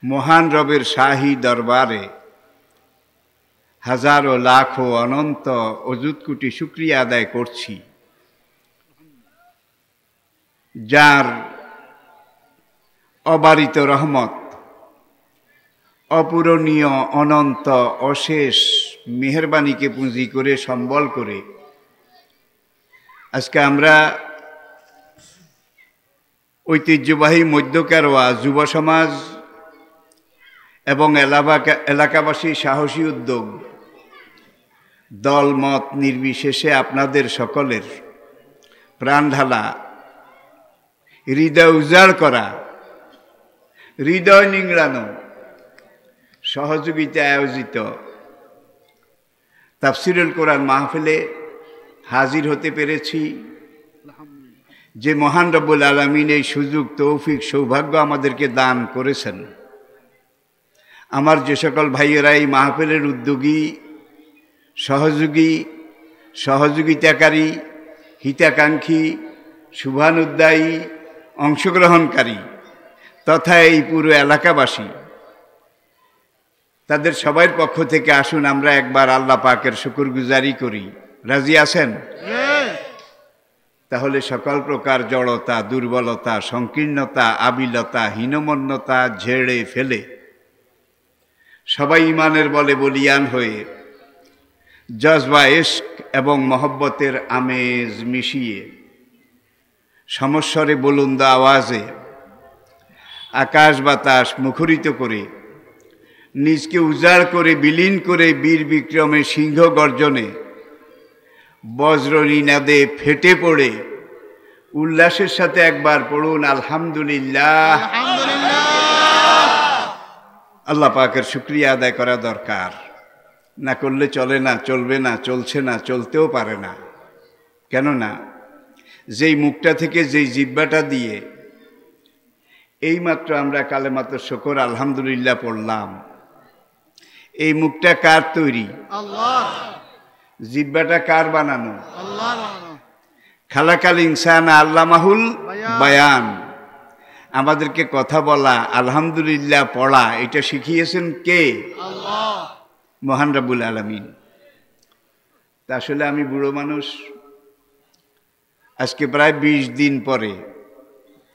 মহান রবের শাহী দরবারে হাজারো লাখো অনন্ত অযুত কোটি শুকরিয়া আদায় করছি, যার অবারিত রহমত, অপূরণীয় অনন্ত অশেষ মেহেরবানিকে পুঁজি করে সম্বল করে আজকে আমরা ঐতিহ্যবাহী মধ্যকারওয়া যুব সমাজ এবং এলাকাবাসী সাহসী উদ্যোগ দল মত নির্বিশেষে আপনাদের সকলের প্রাণ ঢালা, হৃদয় উজাড় করা, হৃদয় নিংড়ানো সহযোগিতা আয়োজিত তাফসিরুল কোরআন মাহফিলে হাজির হতে পেরেছি। যে মহান রব্বুল আলামিন এই সুযোগ, তৌফিক, সৌভাগ্য আমাদেরকে দান করেছেন, আমার যে সকল ভাইয়েরা এই মাহফিলের উদ্যোগী, সহযোগী, সহযোগিতাকারী, হিতাকাঙ্ক্ষী, শুভানুদ্দায়ী, অংশগ্রহণকারী তথা এই পুরো এলাকাবাসী, তাদের সবার পক্ষ থেকে আসুন আমরা একবার আল্লাহ পাকের শুকরগুজারি করি। রাজি আছেন? তাহলে সকল প্রকার জড়তা, দুর্বলতা, সংকীর্ণতা, আবিলতা, হীনমন্যতা ঝেড়ে ফেলে সবাই ইমানের বলে বলিয়ান হয়ে জজবা, ইশক এবং মহব্বতের আমেজ মিশিয়ে সমস্বরে বুলন্দ আওয়াজে আকাশ বাতাস মুখরিত করে নিজকে উজাড় করে বিলীন করে বীর বিক্রমে সিংহ গর্জনে বজ্র নিনাদে ফেটে পড়ে উল্লাসের সাথে একবার পড়ুন আলহামদুলিল্লাহ। আল্লাহ পাকের শুকরিয়া আদায় করা দরকার, না করলে চলে না, চলবে না, চলছে না, চলতেও পারে না। কেননা যেই মুখটা থেকে যেই জিহ্বাটা দিয়ে এইমাত্র আমরা কালেমাত শুকর আলহামদুলিল্লাহ পড়লাম, এই মুখটা কার তৈরি? আল্লাহ। জিহ্বাটা কার বানানো? আল্লাহ বানানো। খালাকাল ইনসান আল্লামাহুল বায়ান, আমাদেরকে কথা বলা, আলহামদুলিল্লাহ পড়া, এটা শিখিয়েছেন কে? আল্লাহ, মহান রব্বুল আলামিন। তা আসলে আমি বুড়ো মানুষ, আজকে প্রায় 20 দিন পরে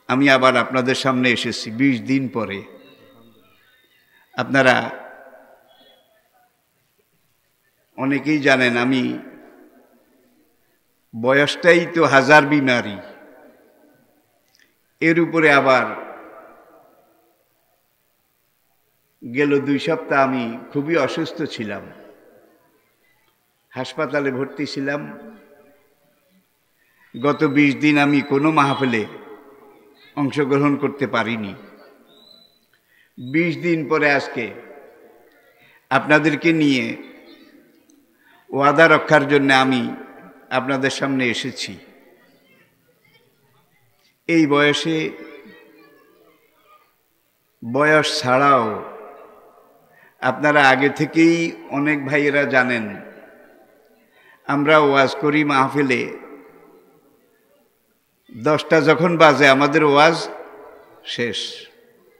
আমি আবার আপনাদের সামনে এসেছি। 20 দিন পরে আপনারা অনেকেই জানেন আমি বয়সটাই তো হাজার বিমারি, এর উপরে আবার গেল 2 সপ্তাহ আমি খুবই অসুস্থ ছিলাম, হাসপাতালে ভর্তি ছিলাম। গত 20 দিন আমি কোনো মাহফিলে অংশগ্রহণ করতে পারিনি। 20 দিন পরে আজকে আপনাদেরকে নিয়ে ওয়াদা রক্ষার জন্য আমি আপনাদের সামনে এসেছি। এই বয়সে, বয়স ছাড়াও আপনারা আগে থেকেই অনেক ভাইয়েরা জানেন আমরা ওয়াজ করি মাহফিলে 10টা যখন বাজে আমাদের ওয়াজ শেষ,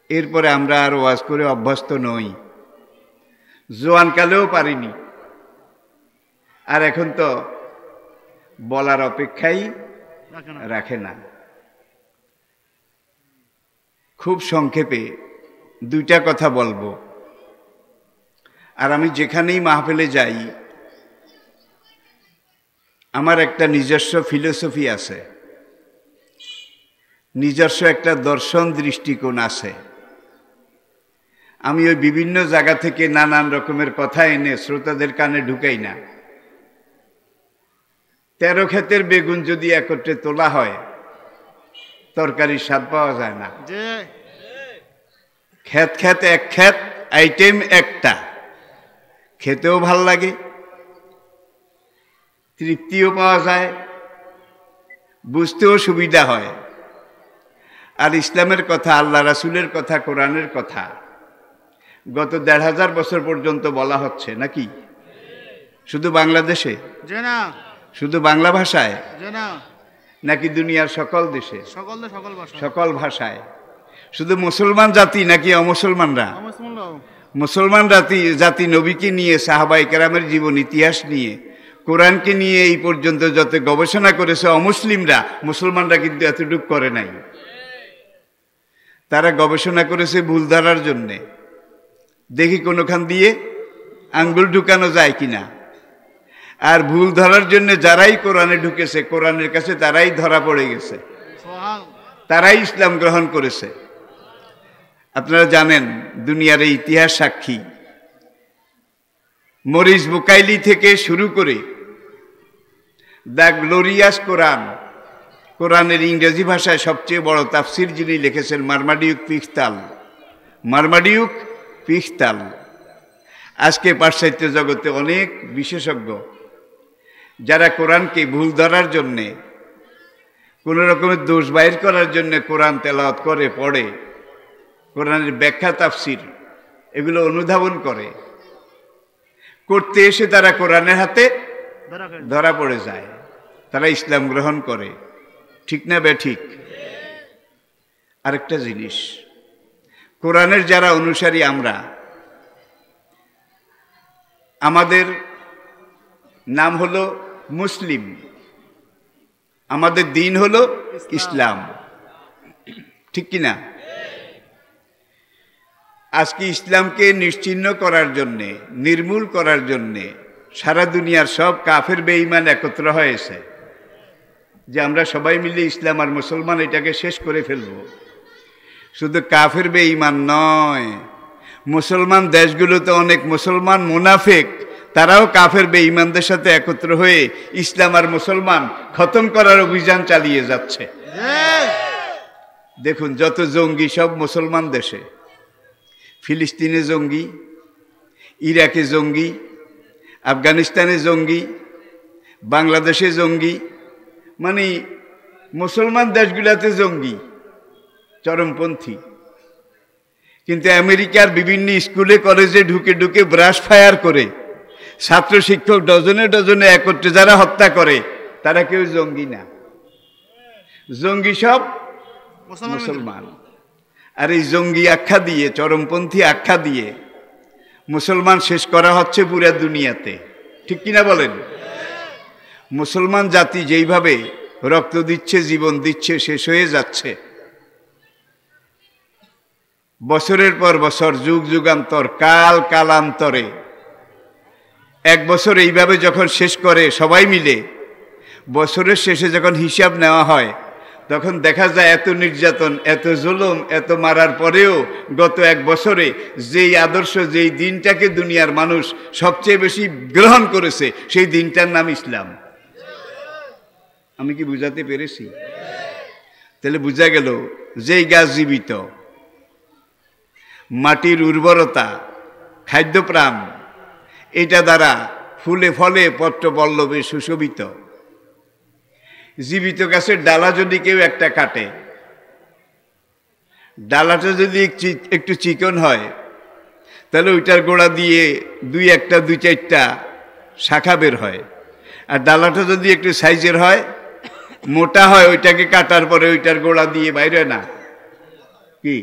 এরপরে আমরা আর ওয়াজ করে অভ্যস্ত নই, জোয়ানকালেও পারিনি। আর এখন তো বলার অপেক্ষাই রাখে না। খুব সংক্ষেপে 2টা কথা বলবো। আর আমি যেখানেই মাহফিলে যাই আমার একটা নিজস্ব ফিলোসফি আছে, নিজস্ব একটা দর্শন দৃষ্টিকোণ আছে। আমি ওই বিভিন্ন জায়গা থেকে নানান রকমের কথা এনে শ্রোতাদের কানে ঢুকাই না। 13 ক্ষেতের বেগুন যদি একত্রে তোলা হয় তরকারির স্বাদ পাওয়া যায় না। ক্ষেত ক্ষেত এক ক্ষেত, আইটেম একটা, খেতেও ভাল লাগে, তৃপ্তিও পাওয়া যায়, বুঝতেও সুবিধা হয়। আর ইসলামের কথা, আল্লাহ রাসূলের কথা, কোরআনের কথা গত 1500 বছর পর্যন্ত বলা হচ্ছে নাকি? শুধু বাংলাদেশে? না। শুধু বাংলা ভাষায়? না। নাকি দুনিয়ার সকল দেশে? সকল ভাষায়? শুধু মুসলমান জাতি নাকি অমুসলমানরা? মুসলমান জাতি নবীকে নিয়ে, সাহাবায়ে কেরামের জীবন ইতিহাস নিয়ে, কোরআনকে নিয়ে এই পর্যন্ত যত গবেষণা করেছে অমুসলিমরা, মুসলমানরা কিন্তু এতটুকু করে নাই। তারা গবেষণা করেছে ভুল ধরার জন্যে, দেখি কোনোখান দিয়ে আঙ্গুল ঢুকানো যায় কিনা। আর ভুল ধরার জন্য যারাই কোরআনে ঢুকেছে, কোরআনের কাছে তারাই ধরা পড়ে গেছে, তারাই ইসলাম গ্রহণ করেছে। আপনারা জানেন, দুনিয়ার এই ইতিহাস সাক্ষী, মরিস বুকাইলি থেকে শুরু করে দ্য গ্লোরিয়াস কোরআন, কোরআনের ইংরেজি ভাষায় সবচেয়ে বড় তাফসির যিনি লিখেছেন, মারমাডিউক পিখতাল। আজকে পাশ্চাত্য জগতে অনেক বিশেষজ্ঞ যারা কোরআনকে ভুল ধরার জন্যে, কোনো রকমের দোষ বাইর করার জন্য কোরআন তেলাওয়াত করে, পড়ে, কোরআনের ব্যাখ্যা তাফসির এগুলো অনুধাবন করতে এসে তারা কোরআনের হাতে ধরা পড়ে যায়, তারা ইসলাম গ্রহণ করে। ঠিক না বেঠিক? আরেকটা জিনিস, কোরআনের যারা অনুসারী আমরা, আমাদের নাম হলো মুসলিম, আমাদের দিন হলো ইসলাম, ঠিক কিনা? আজকে ইসলামকে নিশ্চিহ্ন করার জন্যে, নির্মূল করার জন্যে সারা দুনিয়ার সব কাফের বেঈমান একত্র হয়েছে যে আমরা সবাই মিলে ইসলাম আর মুসলমান এটাকে শেষ করে ফেলব। শুধু কাফের বেঈমান নয়, মুসলমান দেশগুলোতে অনেক মুসলমান মুনাফিক, তারাও কাফের বেঈমানদের সাথে একত্র হয়ে ইসলাম আর মুসলমান খতম করার অভিযান চালিয়ে যাচ্ছে। দেখুন, যত জঙ্গি সব মুসলমান দেশে, ফিলিস্তিনে জঙ্গি, ইরাকে জঙ্গি, আফগানিস্তানে জঙ্গি, বাংলাদেশে জঙ্গি, মানে মুসলমান দেশগুলোতে জঙ্গি, চরমপন্থী। কিন্তু আমেরিকার বিভিন্ন স্কুলে কলেজে ঢুকে ঢুকে ব্রাশ ফায়ার করে ছাত্র শিক্ষক ডজনে ডজনে একত্রে যারা হত্যা করে, তারা কেউ জঙ্গি না, জঙ্গি সব মুসলমান। আর এই জঙ্গি আখ্যা দিয়ে, চরমপন্থী আখ্যা দিয়ে মুসলমান শেষ করা হচ্ছে পুরা দুনিয়াতে, ঠিক কিনা বলেন? মুসলমান জাতি যেইভাবে রক্ত দিচ্ছে, জীবন দিচ্ছে, শেষ হয়ে যাচ্ছে। বছরের পর বছর, যুগ যুগান্তর, কাল কালান্তরে এক বছর এইভাবে যখন শেষ করে সবাই মিলে, বছরের শেষে যখন হিসাব নেওয়া হয়, তখন দেখা যায় এত নির্যাতন, এত জুলুম, এত মারার পরেও গত এক বছরে যেই আদর্শ, যেই দিনটাকে দুনিয়ার মানুষ সবচেয়ে বেশি গ্রহণ করেছে, সেই দিনটার নাম ইসলাম। আমি কি বুঝাতে পেরেছি? তাহলে বোঝা গেল, যেই গাছ জীবিত, মাটির উর্বরতা, খাদ্যপ্রাণ, এটা দ্বারা ফুলে ফলে পত্র পল্লবে সুশোভিত। জীবিত গাছের ডালা যদি কেউ একটা কাটে, ডালাটা যদি একটু চিকন হয়, তাহলে ওইটার গোড়া দিয়ে দুই চারটা শাখা বের হয়। আর ডালাটা যদি একটু সাইজের হয়, মোটা হয়, ওইটাকে কাটার পরে ওইটার গোড়া দিয়ে বাইর হয় না, কি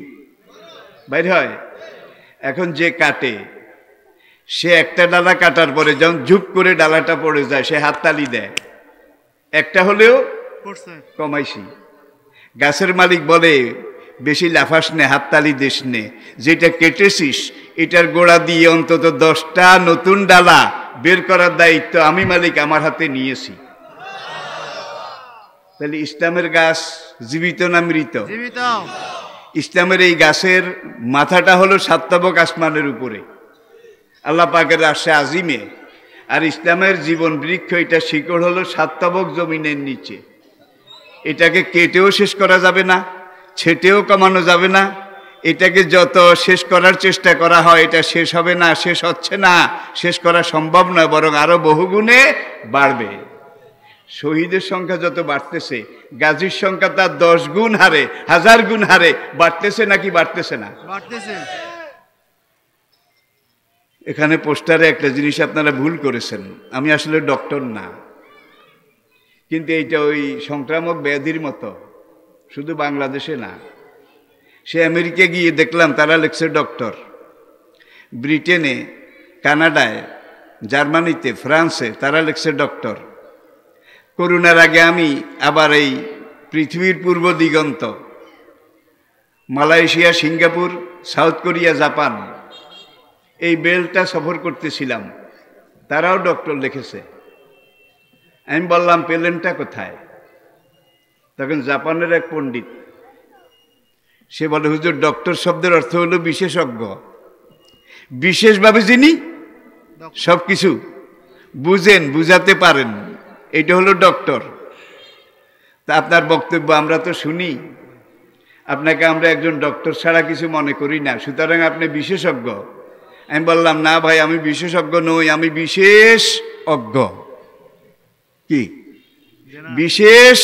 বাইর হয়? এখন যে কাটে, সে একটা ডালা কাটার পরে যখন ঝুপ করে ডালাটা পড়ে যায়, সে হাততালি দেয়, একটা হলেও কমাইছি। গাছের মালিক বলে, বেশি লাফাস নে, হাততালি দিস নে, যেটা কেটেছিস এটার গোড়া দিয়ে অন্তত 10টা নতুন ডালা বের করার দায়িত্ব আমি মালিক আমার হাতে নিয়েছি। তাহলে ইসলামের গাছ জীবিত না মৃত? ইসলামের এই গাছের মাথাটা হলো সাতবক আসমানের উপরে, আল্লাহ পাকের আরশে আজিমে। আর ইসলামের জীবন বৃক্ষ, এটা শিকড় হলো সাতবক জমিনের নিচে। এটাকে কেটেও শেষ করা যাবে না, ছেটেও কমানো যাবে না। এটাকে যত শেষ করার চেষ্টা করা হয়, এটা শেষ হবে না, শেষ হচ্ছে না, শেষ করা সম্ভব নয়, বরং আরো বহুগুণে বাড়বে। শহীদের সংখ্যা যত বাড়তেছে, গাজীর সংখ্যা তার 10 গুণ হারে, 1000 গুণ হারে বাড়তেছে নাকি বাড়তেছে না? বাড়তেছে। এখানে পোস্টারে একটা জিনিস আপনারা ভুল করেছেন, আমি আসলে ডক্টর না, কিন্তু এইটা ওই সংক্রামক ব্যাধির মতো, শুধু বাংলাদেশে না, সে আমেরিকা গিয়ে দেখলাম তারা লেখছে ডক্টর, ব্রিটেনে, কানাডায়, জার্মানিতে, ফ্রান্সে তারা লেখছে ডক্টর। করোনার আগে আমি আবার এই পৃথিবীর পূর্ব দিগন্ত, Malaysia, Singapore, South Korea, Japan, এই বেল্টটা সফর করতেছিলাম, তারাও ডক্টর লিখেছে। আমি বললাম পেলেনটা কোথায়? তখন জাপানের এক পণ্ডিত সে বলে, হুজুর ডক্টর শব্দের অর্থ হলো বিশেষজ্ঞ, বিশেষভাবে যিনি সবকিছু বুঝেন, বুঝাতে পারেন, এটা হলো ডক্টর। তা আপনার বক্তব্য আমরা তো শুনি, আপনাকে আমরা একজন ডক্টর ছাড়া কিছু মনে করি না, সুতরাং আপনি বিশেষজ্ঞ। আমি বললাম না ভাই, আমি বিশেষজ্ঞ নই, আমি বিশেষ অজ্ঞ। কি বিশেষ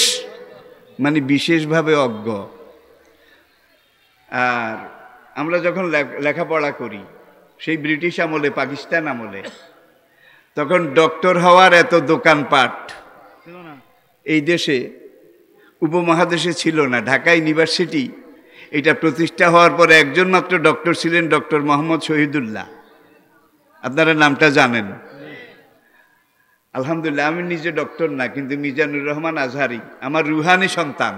মানে বিশেষভাবে অজ্ঞ। আর আমরা যখন লেখাপড়া করি সেই ব্রিটিশ আমলে, পাকিস্তান আমলে, তখন ডক্টর হওয়ার এত দোকানপাট এই দেশে, উপমহাদেশে ছিল না। ঢাকা ইউনিভার্সিটি এটা প্রতিষ্ঠা হওয়ার পরে একজন মাত্র ডক্টর ছিলেন, ডক্টর মোহাম্মদ শহীদুল্লাহ। আপনারা নামটা জানেন? আলহামদুলিল্লাহ, আমি নিজে ডক্টর না, কিন্তু মিজানুর রহমান আজহারি আমার রুহানি সন্তান।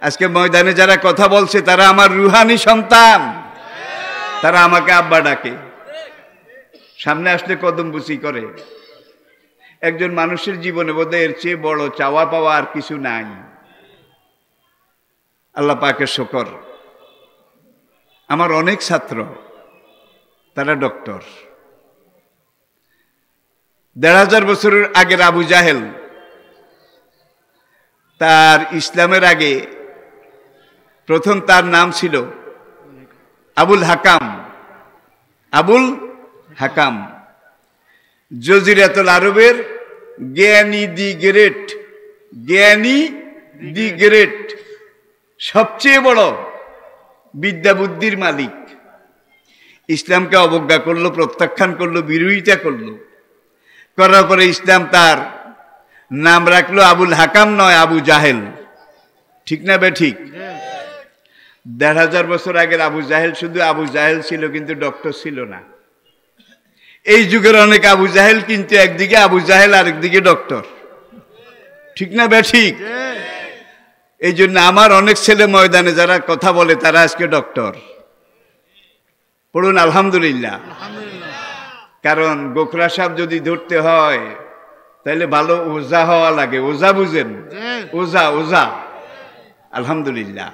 আজকে ময়দানে যারা কথা বলছে তারা আমার রুহানি সন্তান, তারা আমাকে আব্বা ডাকে, সামনে আসলে কদমবুচি করে। একজন মানুষের জীবনে বোধহয় এর চেয়ে বড় চাওয়া পাওয়া আর কিছু নাই। আল্লাহ পাকের শুকর, আমার অনেক ছাত্র তারা ডক্টর। ১৫০০ বছরের আগের আবু জাহেল, তার ইসলামের আগে প্রথম তার নাম ছিল আবুল হাকাম। আবুল হাকাম জজিরাতুল আরবের জ্ঞানী দি গ্রেট, জ্ঞানী দি গ্রেট, সবচেয়ে বড় বিদ্যা বুদ্ধির মালিক। ইসলামকে অবজ্ঞা করলো, প্রত্যাখ্যান করলো, বিরোধিতা করলো, করার পরে ইসলাম তার নাম রাখলো আবুল হাকাম, নয় আবু জাহেল। ঠিক না বে ঠিক? ১৫০০ বছর আগের আবু জাহেল শুধু আবু জাহেল ছিল, কিন্তু ডক্টর ছিল না। এই যুগের অনেক আবু জাহেল, কিন্তু একদিকে আবু জাহেল আর একদিকে ডক্টর। ঠিক না বে ঠিক? এই জন্য আমার অনেক ছেলে ময়দানে যারা কথা বলে তারা আজকে ডক্টর। পড়ুন আলহামদুলিল্লাহ। কারণ গোখরা সাহেব যদি ধরতে হয় তাহলে ভালো ওজা হওয়া লাগে। ওজা বুঝেন? ওজা, ওজা। আলহামদুলিল্লাহ,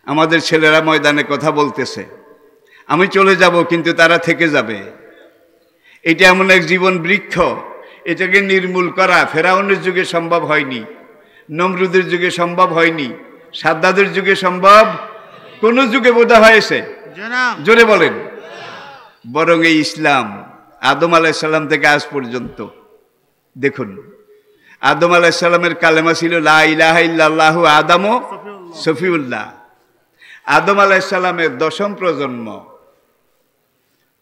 আমাদের ছেলেরা ময়দানে কথা বলতেছে। আমি চলে যাব, কিন্তু তারা থেকে যাবে। এটা এমন এক জীবন বৃক্ষ, এটাকে নির্মূল করা ফেরাউনের যুগে সম্ভব হয়নি, নমরুদের যুগে সম্ভব হয়নি, সাদ্দাদের যুগে সম্ভব কোন যুগে বোধহয় হয়েছে? জোরে বলেন। বরং এই ইসলাম আদম আলাইহিস সালাম থেকে আজ পর্যন্ত দেখুন, আদম আলাইহিস সালামের কালেমা ছিল লা ইলাহা ইল্লাল্লাহু আদামু সফিউল্লাহ। আদম আলাইহিস সালামের ১০ম প্রজন্ম,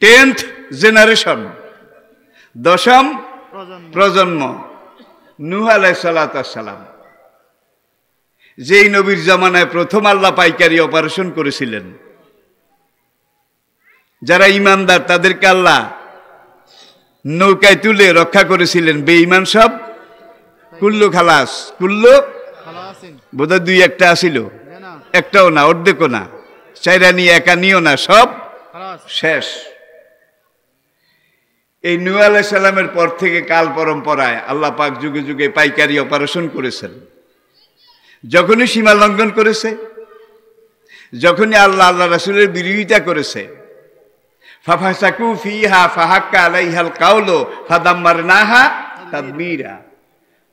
10th জেনারেশন, ১০ম প্রজন্ম নূহ আলাইহিস সালাম, যেই নবীর জামানায় প্রথম আল্লাহ পাইকারি অপারেশন করেছিলেন। যারা ইমানদার তাদেরকে আল্লাহ নৌকায় তুলে রক্ষা করেছিলেন, বেঈমান সব কুল্লু খালাস। কুল্লু বোধহয় ২-১টা আসিল, একটাও না, অর্ধেকও না, চাইরা নিয়ে একা নিও না, সব শেষ। এই নূহ আলাইহিস সালামের পর থেকে কাল পরম্পরায় আল্লাহ পাক যুগে যুগে পাইকারি অপারেশন করেছেন। যখনই সীমা লঙ্ঘন করেছে, যখনই আল্লাহ আল্লাহ রাসূলের বিরোধিতা করেছে, ফাফাসাকু ফিহা ফাহাক্কা আলাইহাল কাউলু ফাদাম্মারনাহা তাদমীরা।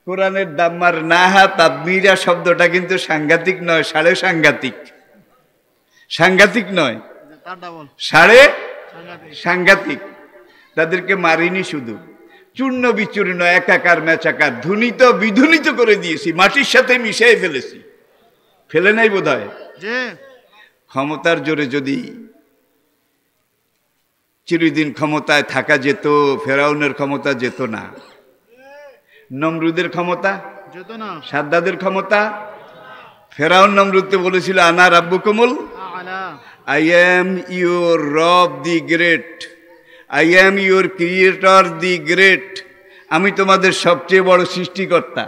কোরআনের দাম্মারনাহা তাদমীরা শব্দটা কিন্তু সাংঘাতিক নয়, সাড়ে সাংঘাতিক। সাংঘাতিক নয়, সাড়ে সাংঘাতিক। তাদেরকে মারিনি, শুধু চূর্ণ বিচূর্ণ, একাকার মেচাকার, ধুনিত বিধুনিত করে দিয়েছি, মাটির সাথে মিশিয়ে ফেলেছি। ফেলে নাই বোধহয়? ক্ষমতার জোরে যদি চিরদিন ক্ষমতায় থাকা যেত, ফেরাউনের ক্ষমতা যেত না, নমরুদের ক্ষমতা যেত না, সাদ্দাদের ক্ষমতা ফেরাউন নমরুদকে বলেছিল আনা রাব্বুকুমুল আই এম ইউর রব দি great, I am your creator the great. আমি তোমাদের সবচেয়ে বড় সৃষ্টিকর্তা,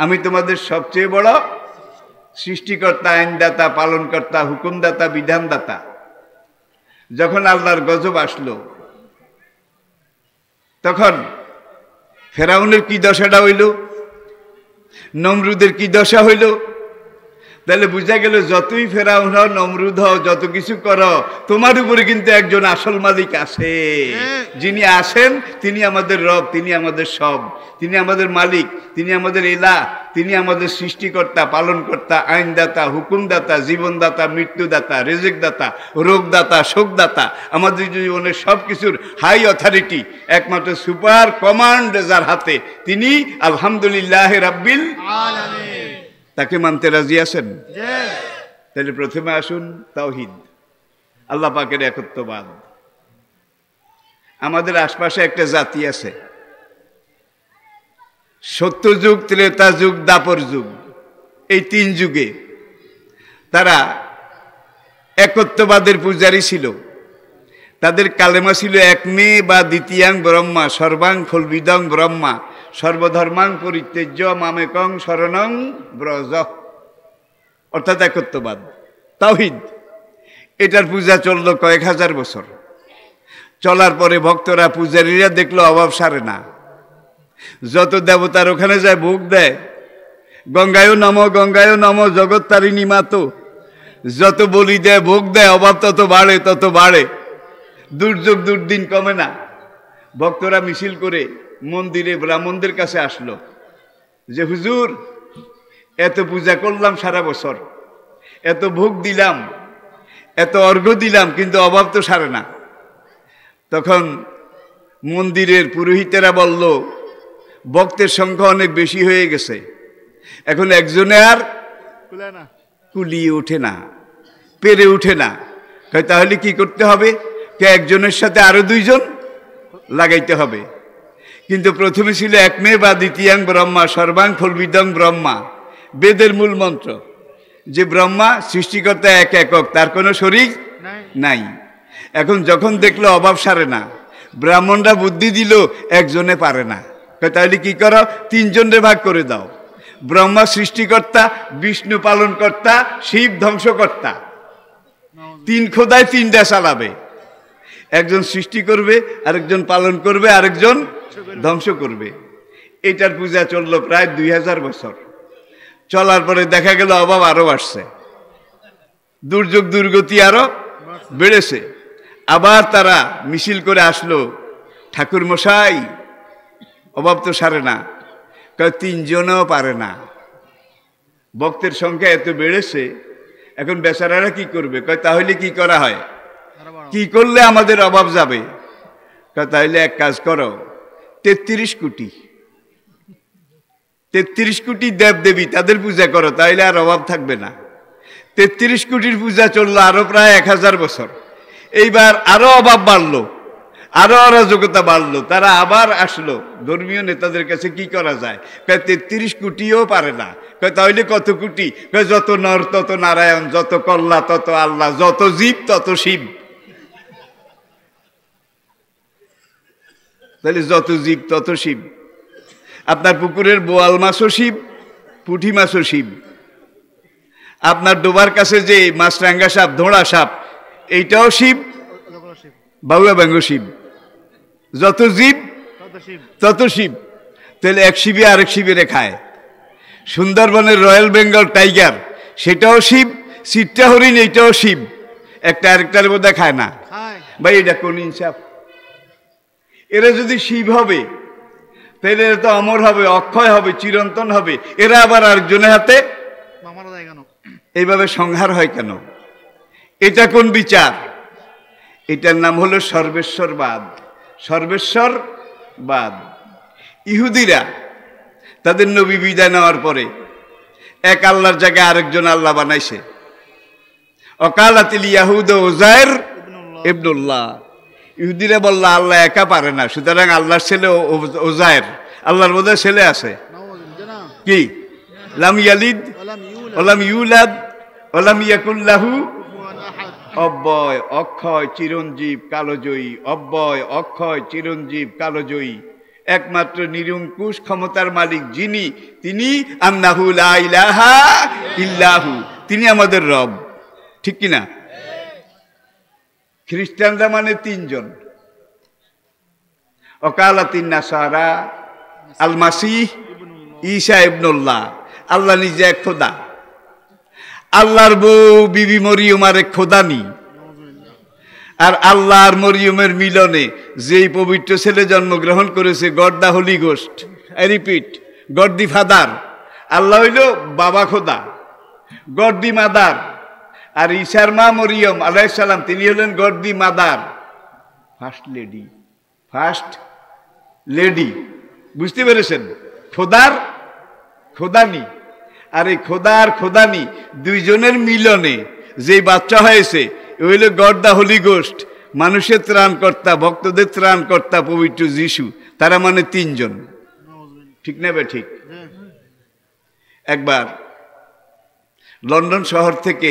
আমি তোমাদের সবচেয়ে বড় সৃষ্টিকর্তা, আইনদাতা, পালনকর্তা, হুকুমদাতা, বিধানদাতা। যখন আল্লাহর গজব আসলো তখন ফেরাউনের কি দশাটা হইল, নমরুদের কি দশা হইল? তাহলে বুঝা গেল যতই ফেরাউন হও, নমরুদ হও, যত কিছু করো, তোমার উপরে কিন্তু একজন আসল মালিক আছে। যিনি আসেন তিনি আমাদের রব, তিনি আমাদের সব, তিনি আমাদের মালিক, তিনি আমাদের ইলাহ, তিনি আমাদের সৃষ্টিকর্তা, পালনকর্তা, আইনদাতা, হুকুমদাতা, জীবনদাতা, মৃত্যুদাতা, রিজিকদাতা, রোগদাতা, শোকদাতা, আমাদের জীবনের সব কিছুর হাই অথরিটি, একমাত্র সুপার কমান্ড যার হাতে, তিনি আলহামদুলিল্লাহ রাব্বিল আলামিন। তাকে মানতে রাজি আছেন? তাহলে প্রথমে আসুন তাওহীদ, আল্লাহ পাকের একত্ববাদ। আমাদের আশপাশে একটা জাতি আছে, সত্য যুগ, ত্রেতা যুগ, দাপর যুগ, এই তিন যুগে তারা একত্ববাদের পূজারী ছিল। তাদের কালেমা ছিল এক মে বা দ্বিতীয়াং ব্রহ্মা সর্বাং খলবিদং ব্রহ্মা সর্বধর্মাং পরিত্যজ্য মামেকং শরণং ব্রজ, অর্থাৎ একত্ববাদ, তাওহীদ। এটার পূজা চলল কয়েক হাজার বছর। চলার পরে ভক্তরা, পূজারীরা দেখলো অভাব সারে না। যত দেবতার ওখানে যায় ভোগ দেয়, গঙ্গায়ও নম জগৎ তারিণী মাতো, যত বলি দেয়, ভোগ দেয়, অভাব তত বাড়ে তত বাড়ে, দুর্যোগ দুর্দিন কমে না। ভক্তরা মিছিল করে মন্দিরে ব্রাহ্মণদের কাছে আসলো যে হুজুর, এত পূজা করলাম সারা বছর, এত ভোগ দিলাম, এত অর্ঘ্য দিলাম, কিন্তু অভাব তো সারে না। তখন মন্দিরের পুরোহিতেরা বলল, ভক্তের সংখ্যা অনেক বেশি হয়ে গেছে, এখন একজনে আর কুলিয়ে ওঠে না, পেরে ওঠে না। তাহলে কি করতে হবে? একজনের সাথে আরো দুইজন লাগাইতে হবে। কিন্তু প্রথমে ছিল এক মে বা দ্বিতীয়াং ব্রহ্মা সর্বাং খলবিদং ব্রহ্মা, বেদের মূল মন্ত্র, যে ব্রহ্মা সৃষ্টিকর্তা এক একক, তার কোনো শরীক নাই। এখন যখন দেখলো অভাব সারে না, ব্রাহ্মণরা বুদ্ধি দিল একজনে পারে না, তাহলে কি করো, তিনজনের ভাগ করে দাও। ব্রহ্মা সৃষ্টিকর্তা, বিষ্ণু পালনকর্তা, শিব ধ্বংসকর্তা, তিন খোদায় তিনটা চালাবে। একজন সৃষ্টি করবে, আরেকজন পালন করবে, আরেকজন ধ্বংস করবে। এটার পূজা চললো প্রায় 2000 বছর। চলার পরে দেখা গেল অভাব আরো বাড়ছে, দুর্যোগ দুর্গতি আরো বেড়েছে। আবার তারা মিছিল করে আসলো, ঠাকুর মশাই, অভাব তো সারে না। তিনজনও পারে না, ভক্তের সংখ্যা এত বেড়েছে, এখন বেচারারা কি করবে? তাহলে কি করা হয়, কি করলে আমাদের অভাব যাবে? তাহলে এক কাজ করো, 33 কোটি 33 কোটি দেব দেবী, তাদের পূজা করো, তাইলে আর অভাব থাকবে না। 33 কোটির পূজা চললো আরো প্রায় 1000 বছর। এইবার আরো অভাব বাড়লো, আরো অরাজকতা বাড়লো। তারা আবার আসলো ধর্মীয় নেতাদের কাছে, কি করা যায়? 33 কোটিও পারে না। তাহলে কত কোটি? যত নর তত নারায়ণ, যত কল্লা তত আল্লাহ, যত জীব তত শিব। তাহলে যত জীব তত শিব। আপনার পুকুরের বোয়াল মাছও শিব, পুঁটি মাছও শিব। আপনার ডোবার কাছে যে মাছরাঙ্গা সাপ, ধোঁড়া সাপ, এইটাও শিব, বাউয়া ব্যাঙ্গ শিব। যত জীব তত শিব। তাহলে এক শিবে আরেক শিবেরে খায়। সুন্দরবনের রয়্যাল বেঙ্গল টাইগার, সেটাও শিব। চিত্রা হরিণ, এইটাও শিব। একটা আরেকটার বোধহয় খায় না। ভাই, এটা কোন ইনসাফ? এরা যদি শিব হবে, তাহলে এরা তো অমর হবে, অক্ষয় হবে, চিরন্তন হবে। এরা আবার আরেকজনের হাতে এইভাবে সংহার হয় কেন? এটা কোন বিচার? এটার নাম হলো সর্বেশ্বরবাদ। সর্বেশ্বরবাদ। ইহুদিরা তাদের নবী বিদায় নেওয়ার পরে এক আল্লাহর জায়গায় আরেকজন আল্লাহ বানাইছে। অকালাতিল ইয়াহুদ উযাইর ইবনুল্লাহ। ইহুদিরা বলল আল্লাহ একা পারে না, সুতরাং আল্লাহর ছেলে উযাইর। আল্লাহর বোধহয় ছেলে আছে, কি? লাম ইয়ালিদ ওলাম ইউলাদ ওলাম ইয়াকুল্লাহু অব্যয় অক্ষয় চিরঞ্জীব কালজয়ী, অব্যয় অক্ষয় চিরঞ্জীব কালজয়ী, একমাত্র নিরঙ্কুশ ক্ষমতার মালিক যিনি, তিনি আন্নাহু লা ইলাহা ইল্লাহু, তিনি আমাদের রব। ঠিক কিনা? খ্রিস্টানরা মানে তিনজন, ওকালাতিন নাসারা আল মাসিহ ঈসা ইবনুল্লাহ, আল্লাহ নিজে এক খোদা। আল্লাহর বউ বিবি মরিয়ম আর এক খোদানি, আর আল্লাহ আর মরিয়মের মিলনে যেই পবিত্র ছেলে জন্মগ্রহণ করেছে, God the Holy Ghost, I repeat, God the Father. Allah হইল বাবা খোদা, গড দি মাদার। আর ঈসার মা মরিয়ম আলাইহিস সালাম, তিনি হলেন god the mother, first lady, first lady. বুঝতে পেরেছেন? খোদার খোদানি। আর এই খোদার খোদানি দুইজনের মিলনে যে বাচ্চা হয়েছে, হইল গড দা হোলি গোস্ট, মানুষের ত্রাণকর্তা, ভক্তদের ত্রাণকর্তা পবিত্র যিশু। তারা মানে তিনজন। ঠিক না বে ঠিক? একবার লন্ডন শহর থেকে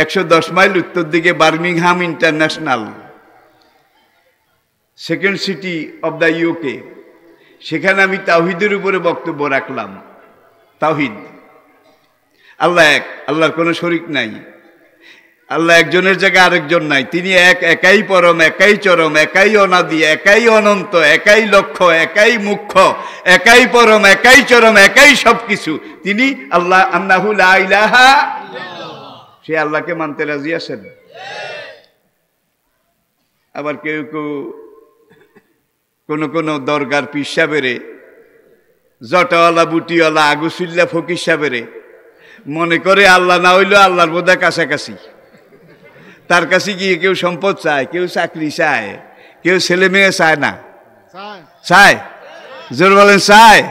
110 মাইল উত্তর দিকে Birmingham international, second city of the UK, সেখানে আমি তাওহীদের উপরে বক্তব্য রাখলাম। তাওহীদ, আল্লাহ এক, আল্লাহর কোনো শরীক নাই, আল্লাহ একজনের জায়গায় আরেকজন নাই, তিনি এক, একাই পরম, একাই চরম, একাই অনাদি, একাই অনন্ত, একাই লক্ষ্য, একাই মুখ্য, একাই পরম, একাই চরম, একাই সবকিছু, তিনি আল্লাহ। আন্নাহু লা ইলাহা, সে আল্লাহকে মানতে রাজি আছেন? আবার কেউ কেউ কোন দরগার পীর সাহেবেরে, জটাওয়ালা বুটিওয়ালা আগুসুল্লা ফকির সাহেবেরে মনে করে আল্লাহ না হইলেও আল্লাহর বোধহয় কাছাকাছি। তার কাছে গিয়ে কেউ সম্পদ চায়, কেউ চাকরি চায়, কেউ ছেলে মেয়ে চায় না, চায়? জোর বলেন চায়?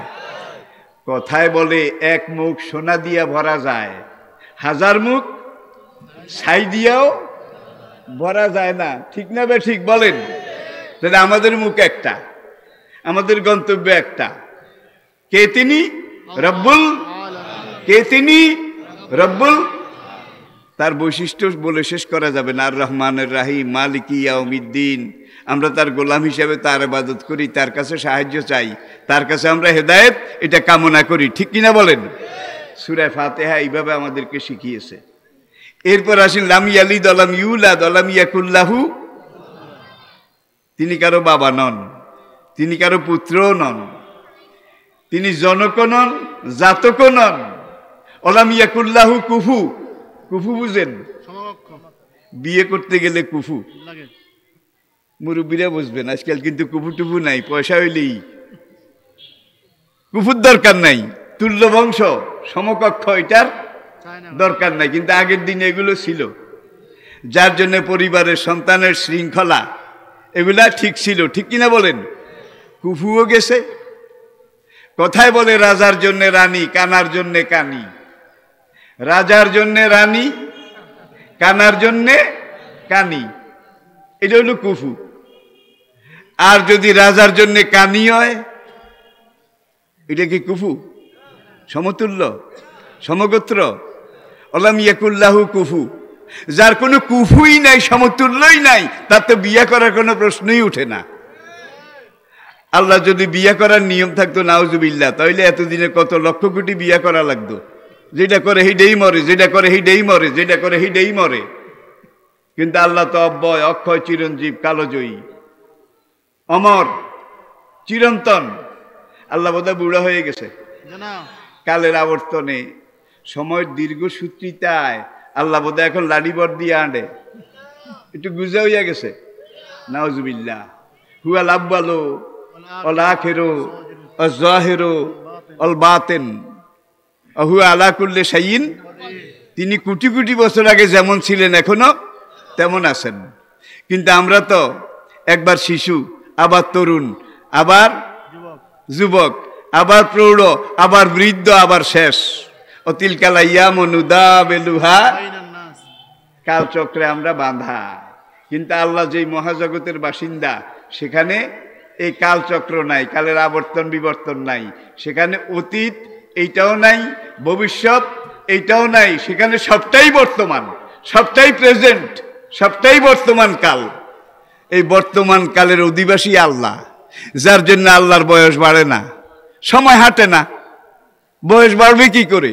কথায় বলে এক মুখ সোনা দিয়া ভরা যায়, হাজার মুখ ছাই দিয়াও ভরা যায় না। ঠিক না বে ঠিক? বলেন। তাহলে আমাদের মুখ একটা, আমাদের গন্তব্য একটা। কে তিনি? রব্বুল। কে তিনি? রব্বুল। তার বৈশিষ্ট্য বলে শেষ করা যাবে না। আর রহমানের রাহিম, মালিক ইয়াউমিদ্দিন। আমরা তার গোলাম হিসাবে তার ইবাদত করি, তার কাছে সাহায্য চাই, তার কাছে আমরা হেদায়েত এটা কামনা করি। ঠিক কিনা বলেন? সূরা ফাতিহা এইভাবে আমাদেরকে শিখিয়েছে। এরপর আসেন লাম ইয়ালিদ ওয়ালাম ইউলাদ ওয়ালাম ইয়াকুল লাহু, তিনি কারো বাবা নন, তিনি কারো পুত্রও নন, তিনি জনকও নন, জাতকও নন। ওয়ালাম ইয়াকুল লাহু কুফু, কুফু বুঝেন? বিয়ে করতে গেলে কুফু, মুরব্বীরা বুঝবেন। আজকাল কিন্তু কুফু টুফু নাই, পয়সা হইলেই। কুফুর দরকার নাই, তুল্য বংশ সমকক্ষ এটার দরকার নাই। কিন্তু আগের দিনে এগুলো ছিল, যার জন্য পরিবারের সন্তানের শৃঙ্খলা এগুলা ঠিক ছিল। ঠিক কিনা বলেন? কুফুও গেছে। কথায় বলে রাজার জন্য রানী, কানার জন্য কানি। রাজার জন্য রানী, কানার জন্য কানি, এটা হলো কুফু। আর যদি রাজার জন্য কানি হয়, এটা কি কুফু? সমতুল্য, সমগোত্র। ওয়ালাম ইয়াকুল লাহু কুফু, যার কোনো কুফুই নাই, সমতুল্যই নাই, তার তো বিয়ে করার কোনো প্রশ্নই উঠে না। আল্লাহ যদি বিয়ে করার নিয়ম থাকতো নাউজুবিল্লাহ, তাহলে এতদিনে কত লক্ষ কোটি বিয়ে করা লাগতো। যেটা করে হিডেই মরে, যেটা করে হিডেই মরে, যেটা করে হিডেই মরে। কিন্তু আল্লাহ তো অব্যয় অক্ষয় চিরঞ্জীব কালজয়ী, অমর চিরন্তন। আল্লাহ বোধহয় বুড়া হয়ে গেছে কালের আবর্তনে, সময়ের দীর্ঘসূত্রিতায়। আল্লাহ বোধহয় এখন লাডিবর দিয়ে আনে, একটু গুজা হইয়া গেছে। নাউজুবিল্লাহ। হুয়াল আব্বালু ওয়াল আখিরু ওয়াজ যাহিরু ওয়াল বাতিন ওয়া হুয়া আলা কুল্লি শাইইন। তিনি কোটি কোটি বছর আগে যেমন ছিলেন এখনো তেমন আছেন। কিন্তু আমরা তো একবার শিশু, আবার তরুণ, আবার যুবক, আবার প্রৌঢ়, আবার বৃদ্ধ, আবার শেষ। অতিলকাল আইয়ামু নুদাবিলুহা, কালচক্রে আমরা বাঁধা। কিন্তু আল্লাহ যেই মহাজগতের বাসিন্দা, সেখানে এই কালচক্র নাই, কালের আবর্তন বিবর্তন নাই। সেখানে অতীত এইটাও নাই, ভবিষ্যৎ এইটাও নাই, সেখানে সবটাই বর্তমান, সবটাই প্রেজেন্ট, সবটাই বর্তমান কাল। এই বর্তমান কালের অধিবাসী আল্লাহ, যার জন্য আল্লাহর বয়স বাড়ে না, সময় হাঁটে না। বয়স বাড়বে কি করে?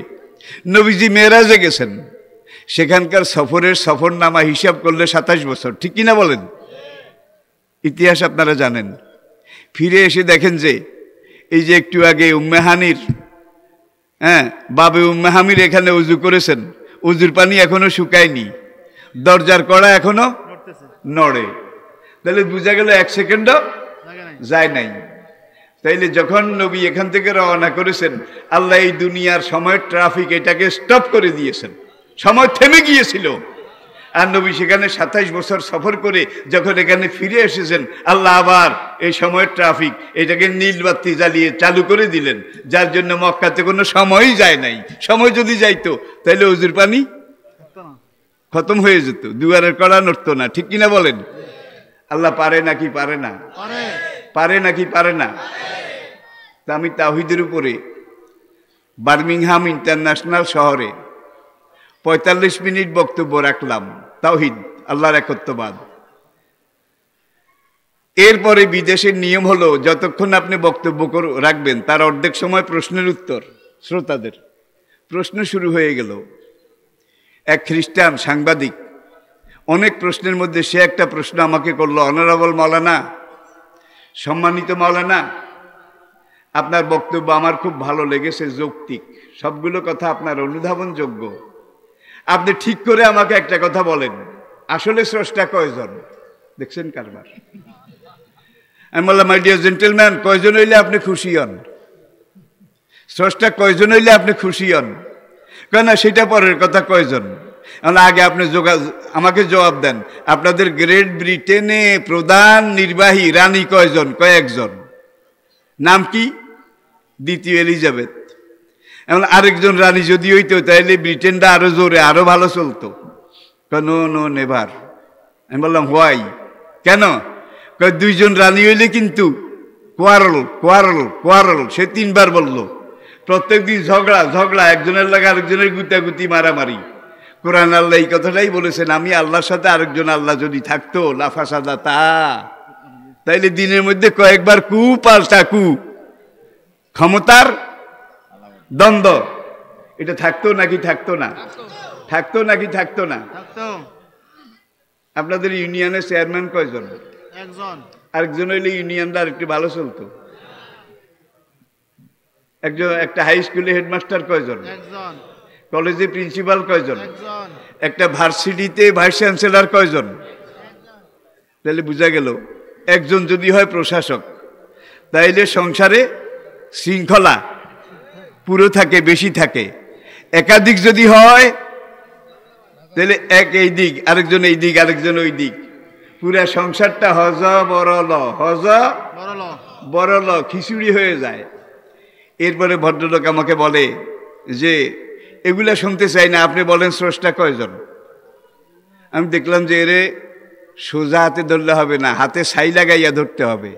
নবীজি মেরাজে গেছেন, সেখানকার সফরের সফরনামা হিসাব করলে 27 বছর, ঠিক কিনা বলেন? ইতিহাস আপনারা জানেন। ফিরে এসে দেখেন যে এই যে একটু আগে উম্মেহানির বাবে উম্মেহামির এখানে উজু করেছেন, উজুর পানি এখনো শুকায়নি, দরজার কড়া এখনো নড়ে। তাহলে বোঝা গেল 1 সেকেন্ডও যায় নাই। তাইলে যখন নবী এখান থেকে রওনা করেছেন, আল্লাহ এই দুনিয়ার সময়ের ট্রাফিক এটাকে স্টপ করে দিয়েছেন, সময় থেমে গিয়েছিল। আর নবী সেখানে 27 বছর সফর করে যখন এখানে ফিরে এসেছেন, আল্লাহ আবার এই সময়ের ট্রাফিক এটাকে নীলবাতি জ্বালিয়ে চালু করে দিলেন, যার জন্য মক্কাতে কোনো সময়ই যায় নাই। সময় যদি যাইতো তাহলে উজুর পানি খতম হয়ে যেত, দুয়ারের কড়া নড়তো না, ঠিক কিনা বলেন? আল্লাহ পারে নাকি পারে না? পারে নাকি পারে না? তা আমি তাওহীদের উপরে বার্মিংহাম ইন্টারন্যাশনাল শহরে 45 মিনিট বক্তব্য রাখলাম, তাওহীদ, আল্লাহর একত্ববাদ। এরপরে বিদেশের নিয়ম হলো যতক্ষণ আপনি বক্তব্য রাখবেন তার অর্ধেক সময় প্রশ্নের উত্তর। শ্রোতাদের প্রশ্ন শুরু হয়ে গেল। এক খ্রিস্টান সাংবাদিক অনেক প্রশ্নের মধ্যে সে একটা প্রশ্ন আমাকে করলো, অনারেবল মাওলানা, সম্মানিত মাওলানা, আপনার বক্তব্য আমার খুব ভালো লেগেছে, যৌক্তিক, সবগুলো কথা আপনার অনুধাবনযোগ্য। আপনি ঠিক করে আমাকে একটা কথা বলেন, আসলে স্রষ্টা কয়জন? দেখছেন কারবার? আমি বললাম, মাই ডিয়ার জেন্টেলম্যান, কয়জন হইলে আপনি খুশি হন? স্রষ্টা কয়জন হইলে আপনি খুশি হন? কেন সেটা পরের কথা, কয়জন? আগে আপনি আমাকে জবাব দেন, আপনাদের গ্রেট ব্রিটেনে প্রধান নির্বাহী রানী কয়জন? কয়েকজন। নাম কি? দ্বিতীয় এলিজাবেথ। এমন আরেকজন রানী যদি হইতো তাহলে ব্রিটেনটা আরো জোরে, আরো ভালো চলতো। No no never. আমি বললাম, হোয়াই? কেন? 2 জন রানী হইলে কিন্তু কোয়ারল কোয়ারল কোয়ারল, সে 3 বার বলল। প্রত্যেক দিন ঝগড়া ঝগড়া, একজনের লাগে আরেকজনের গুতাগুতি, মারামারি। কোরআন আল্লাহ এই কথাটাই বলেছেন, আমি আল্লাহর সাথে আরেকজন আল্লাহ যদি থাকতো লাফাসাদা তা, তাইলে দিনের মধ্যে কয়েকবার কু পাল্টা কু, ক্ষমতার দ্বন্দ্ব, এটা থাকতো নাকি থাকতো না? থাকতো নাকি থাকতো না? আপনাদের ইউনিয়নের চেয়ারম্যান কয়জন? একজন। আরেকজন হইলে ইউনিয়নটা আরেকটু ভালো চলতো। একজন। একটা হাই স্কুলে হেডমাস্টার কয়জন? একজন। কলেজে প্রিন্সিপাল কয়জন? একজন। একটা ভার্সিটিতে ভাইস চ্যান্সেলর কয়জন? তাহলে বোঝা গেল একজন যদি হয় প্রশাসক, তাইলে সংসারে শৃঙ্খলা পুরো থাকে, বেশি থাকে। একাধিক যদি হয় তাহলে এক এই দিক, আরেকজন এই দিক, আরেকজন ওই দিক, পুরা সংসারটা হজ বরল, হজ বরল, খিচুড়ি হয়ে যায়। এরপরে ভদ্রলোক আমাকে বলে যে এগুলা শুনতে চাই না, আপনি বলেন স্রষ্টা কয়জন? আমি দেখলাম যে এরে সোজা হাতে ধরলে হবে না, হাতে ছাই লাগাইয়া ধরতে হবে,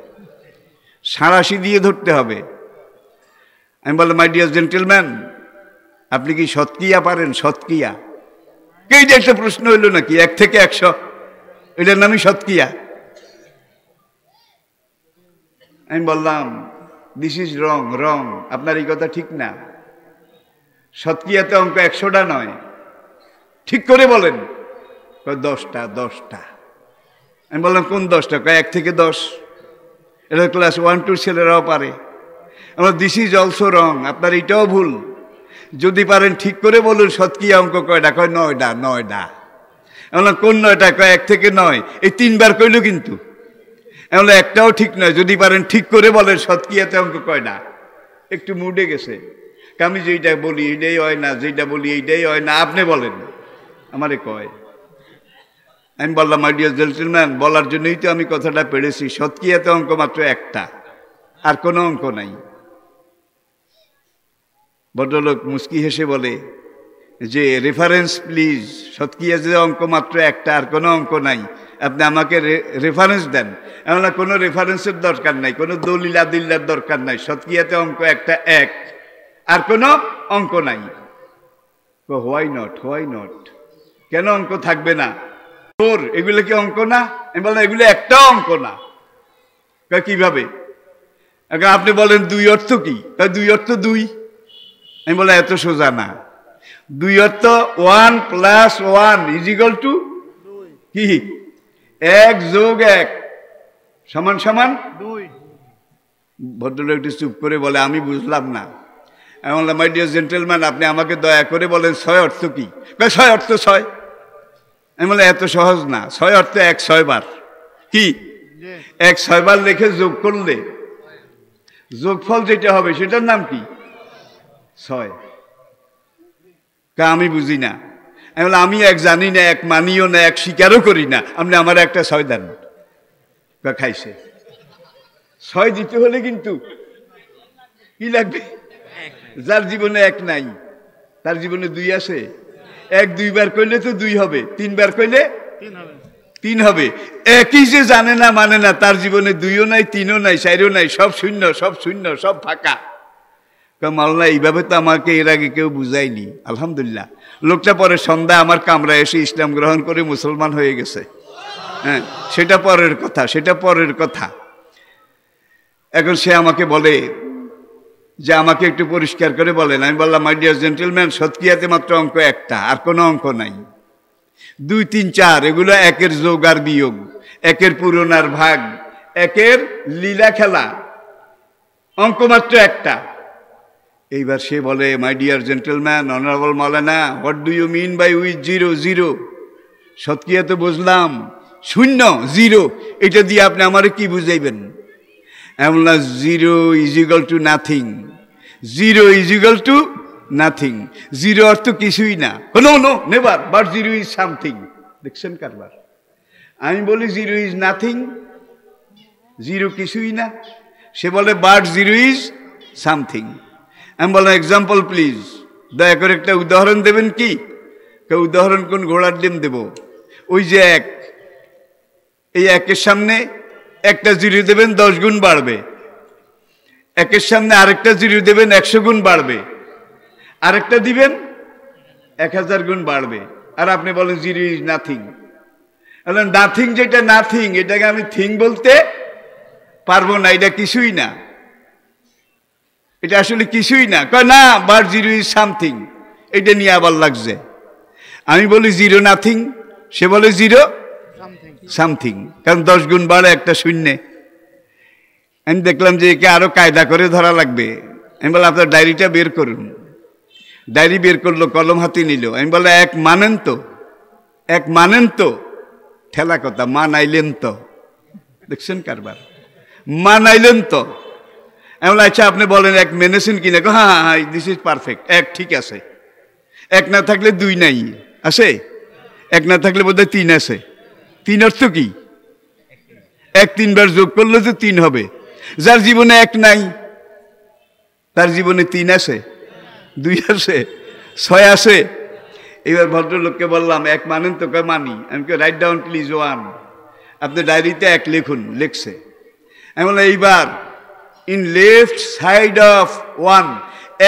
সাঁড়াশি দিয়ে ধরতে হবে। আমি বললাম, মাই ডিয়ার জেন্টেলম্যান, আপনি কি সৎকিয়া পারেন? সৎকিয়া এইটা একটা প্রশ্ন হইল নাকি? 1 থেকে 100, এটার নামই সৎকিয়া। আমি বললাম, দিস ইজ রং, রং, আপনার এই কথা ঠিক না। সৎকিয়াতে অঙ্ক 100টা নয়, ঠিক করে বলেন। 10টা, 10টা। আমি বললাম, কোন 10টা? 1 থেকে 10। এটা ক্লাস 1 2 ছেলেরাও পারে। আমার দিস ইজ অলসো রং, আপনার এটাও ভুল। যদি পারেন ঠিক করে বলুন, সৎকিয়া অঙ্ক কয়টা? 9টা, 9টা। এমন কোন 9টা? 1 থেকে 9। এই 3 বার কইল কিন্তু। এমন একটাও ঠিক নয়। যদি পারেন ঠিক করে বলেন, সৎকিয়াতে অঙ্ক কয়টা? একটু মুডে গেছে, আমি যেইটা বলি এইটাই হয় না, যেইটা বলি এইটাই হয় না, আপনি বলেন, আমারে কয়। আমি বললাম, মাই ডিয়ার জেন্টলম্যান, বলার জন্যই তো আমি কথাটা পেরেছি, সৎকিয়াতে অঙ্ক মাত্র একটা, আর কোনো অঙ্ক নাই। ভদ্রলোক মুস্কি হেসে বলে যে রেফারেন্স প্লিজ, সৎকিয়াতে অঙ্ক মাত্র একটা, আর কোনো অঙ্ক নাই, আপনি আমাকে রেফারেন্স দেন। এমন কোনো রেফারেন্সের দরকার নাই, কোনো দলিল আদিল্লার দরকার নাই, সৎকিয়াতে অঙ্ক একটা, 1, আর কোনো অঙ্ক নাই। হোয়াই নট, হোয়াই নট, কেন অঙ্ক থাকবে না? তোর এগুলো কি অঙ্ক না? আমি বললাম এগুলো একটাও অঙ্ক না। কিভাবে? এখন আপনি বলেন দুই অর্থ কি? দুই অর্থ দুই। আমি বললাম এত সোজা না। দুই অর্থ 1 + 1 = কি? 1 + 1 = 2। ভদ্রলোক একটু চুপ করে বলে আমি বুঝলাম না। আমি বললাম মাই ডিয়ার জেন্টেলম্যান, আপনি আমাকে দয়া করে বলেন 6 অর্থ কি? 6 অর্থ 6। আমি বললাম এত সহজ না। 6 অর্থ 1 6 বার। কি 1 6 বার লিখে যোগ করলে যোগফল যেটা হবে সেটার নাম কি? 6। আমি বুঝি না। আমি বললাম আমি 1 জানি না, 1 মানিও না, 1 স্বীকারও করি না, আপনি আমার একটা 6 দেন। খাইছে। 6 দিতে হলে কিন্তু কি লাগবে? যার জীবনে 1 নাই তার জীবনে 2 আছে। 1 2 বার কইলে তো 2 হবে, 3 বার কইলে 3 হবে। একই যে জানে না মানে না, তার জীবনে 2ও নাই, 3ও নাই, 4ও নাই, সব শূন্য, সব শূন্য, সব ফাঁকা। মাওলানা এইভাবে তো আমাকে এর আগে কেউ বুঝায়নি। আলহামদুলিল্লাহ, লোকটা পরে সন্ধ্যা আমার কামরায় এসে ইসলাম গ্রহণ করে মুসলমান হয়ে গেছে। হ্যাঁ, সেটা পরের কথা, সেটা পরের কথা। এখন সে আমাকে বলে যে আমাকে একটু পরিষ্কার করে বলেন। আমি বললাম মাই ডিয়ার জেন্টেলম্যান, সৎকিয়াতে মাত্র অঙ্ক একটা, আর কোনো অঙ্ক নাই। 2 3 4 এগুলো 1-এর যোগ আর বিয়োগ, 1-এর পূরণ আর ভাগ, 1-এর লীলা খেলা, অঙ্ক মাত্র একটা। এইবার সে বলে my dear gentleman, honourable Maulana, what do you mean by with 0 0? সৎকিয়া তো বুঝলাম, 0 0, এটা দিয়ে আপনি আমারে কি বুঝাইবেন? এমন না 0 = নাথিং, 0 = নাথিং। 0 অর্থ কিছুই না। No no never, but 0 is something. দেখছেন কারবার? আমি বলি 0 ইজ নাথিং, 0 কিছুই না। সে বলে বাট 0 ইজ সামথিং। আমি বললাম এক্সাম্পল প্লিজ, দয়া করে একটা উদাহরণ দেবেন কি? উদাহরণ কোন ঘোড়ার ডিম দেব? ওই যে 1, এই 1-এর সামনে একটা 0 দেবেন 10 গুণ বাড়বে, 1-এর সামনে আরেকটা 0 দেবেন 100 গুণ বাড়বে, আরেকটা দিবেন 1000 গুণ বাড়বে। আর আপনি বলেন 0 ইজ নাথিং। নাথিং যেটা নাথিং, এটাকে আমি থিং বলতে পারবো না, এটা কিছুই না, এটা আসলে কিছুই না। কয় না, বাট 0 ইজ সামথিং, এটা নিয়ে আবার লাগছে। আমি বলি 0 নাথিং, সে বলে 0 সামথিং, কারণ 10 গুণ বাড়ে একটা শূন্যে। আমি দেখলাম যে একে আরো কায়দা করে ধরা লাগবে। আমি বললাম আপনার ডায়েরিটা বের করুন। ডায়েরি বের করলো, কলম হাতে নিল। আমি বললাম 1 মানেন তো? 1 মানেন তো? ঠেলা কথা, মানাইলেন তো? দেখছেন কারবার, মানাইলেন তো? আমি বললাম আচ্ছা আপনি বলেন 1 মেনেছেন কিনা? হ্যাঁ হ্যাঁ হ্যাঁ, দিস ইজ পারফেক্ট, 1 ঠিক আছে। 1 না থাকলে 2 নাই আছে, 1 না থাকলে বোধহয় 3 আছে। 3 অর্থ কি? 1 3 বার যোগ করলে তো 3 হবে। যার জীবনে 1 নাই তার জীবনে 3 আছে, 2 আছে, 6 আছে। এবার ভদ্রলোককে বললাম 1 মানেন তো? কয় মানি। আমি কে রাইট ডাউন প্লিজ 1। আপনি ডায়েরিতে 1 লিখুন। লিখছে। আমি বললাম এইবার ইন লেফট সাইড অফ 1,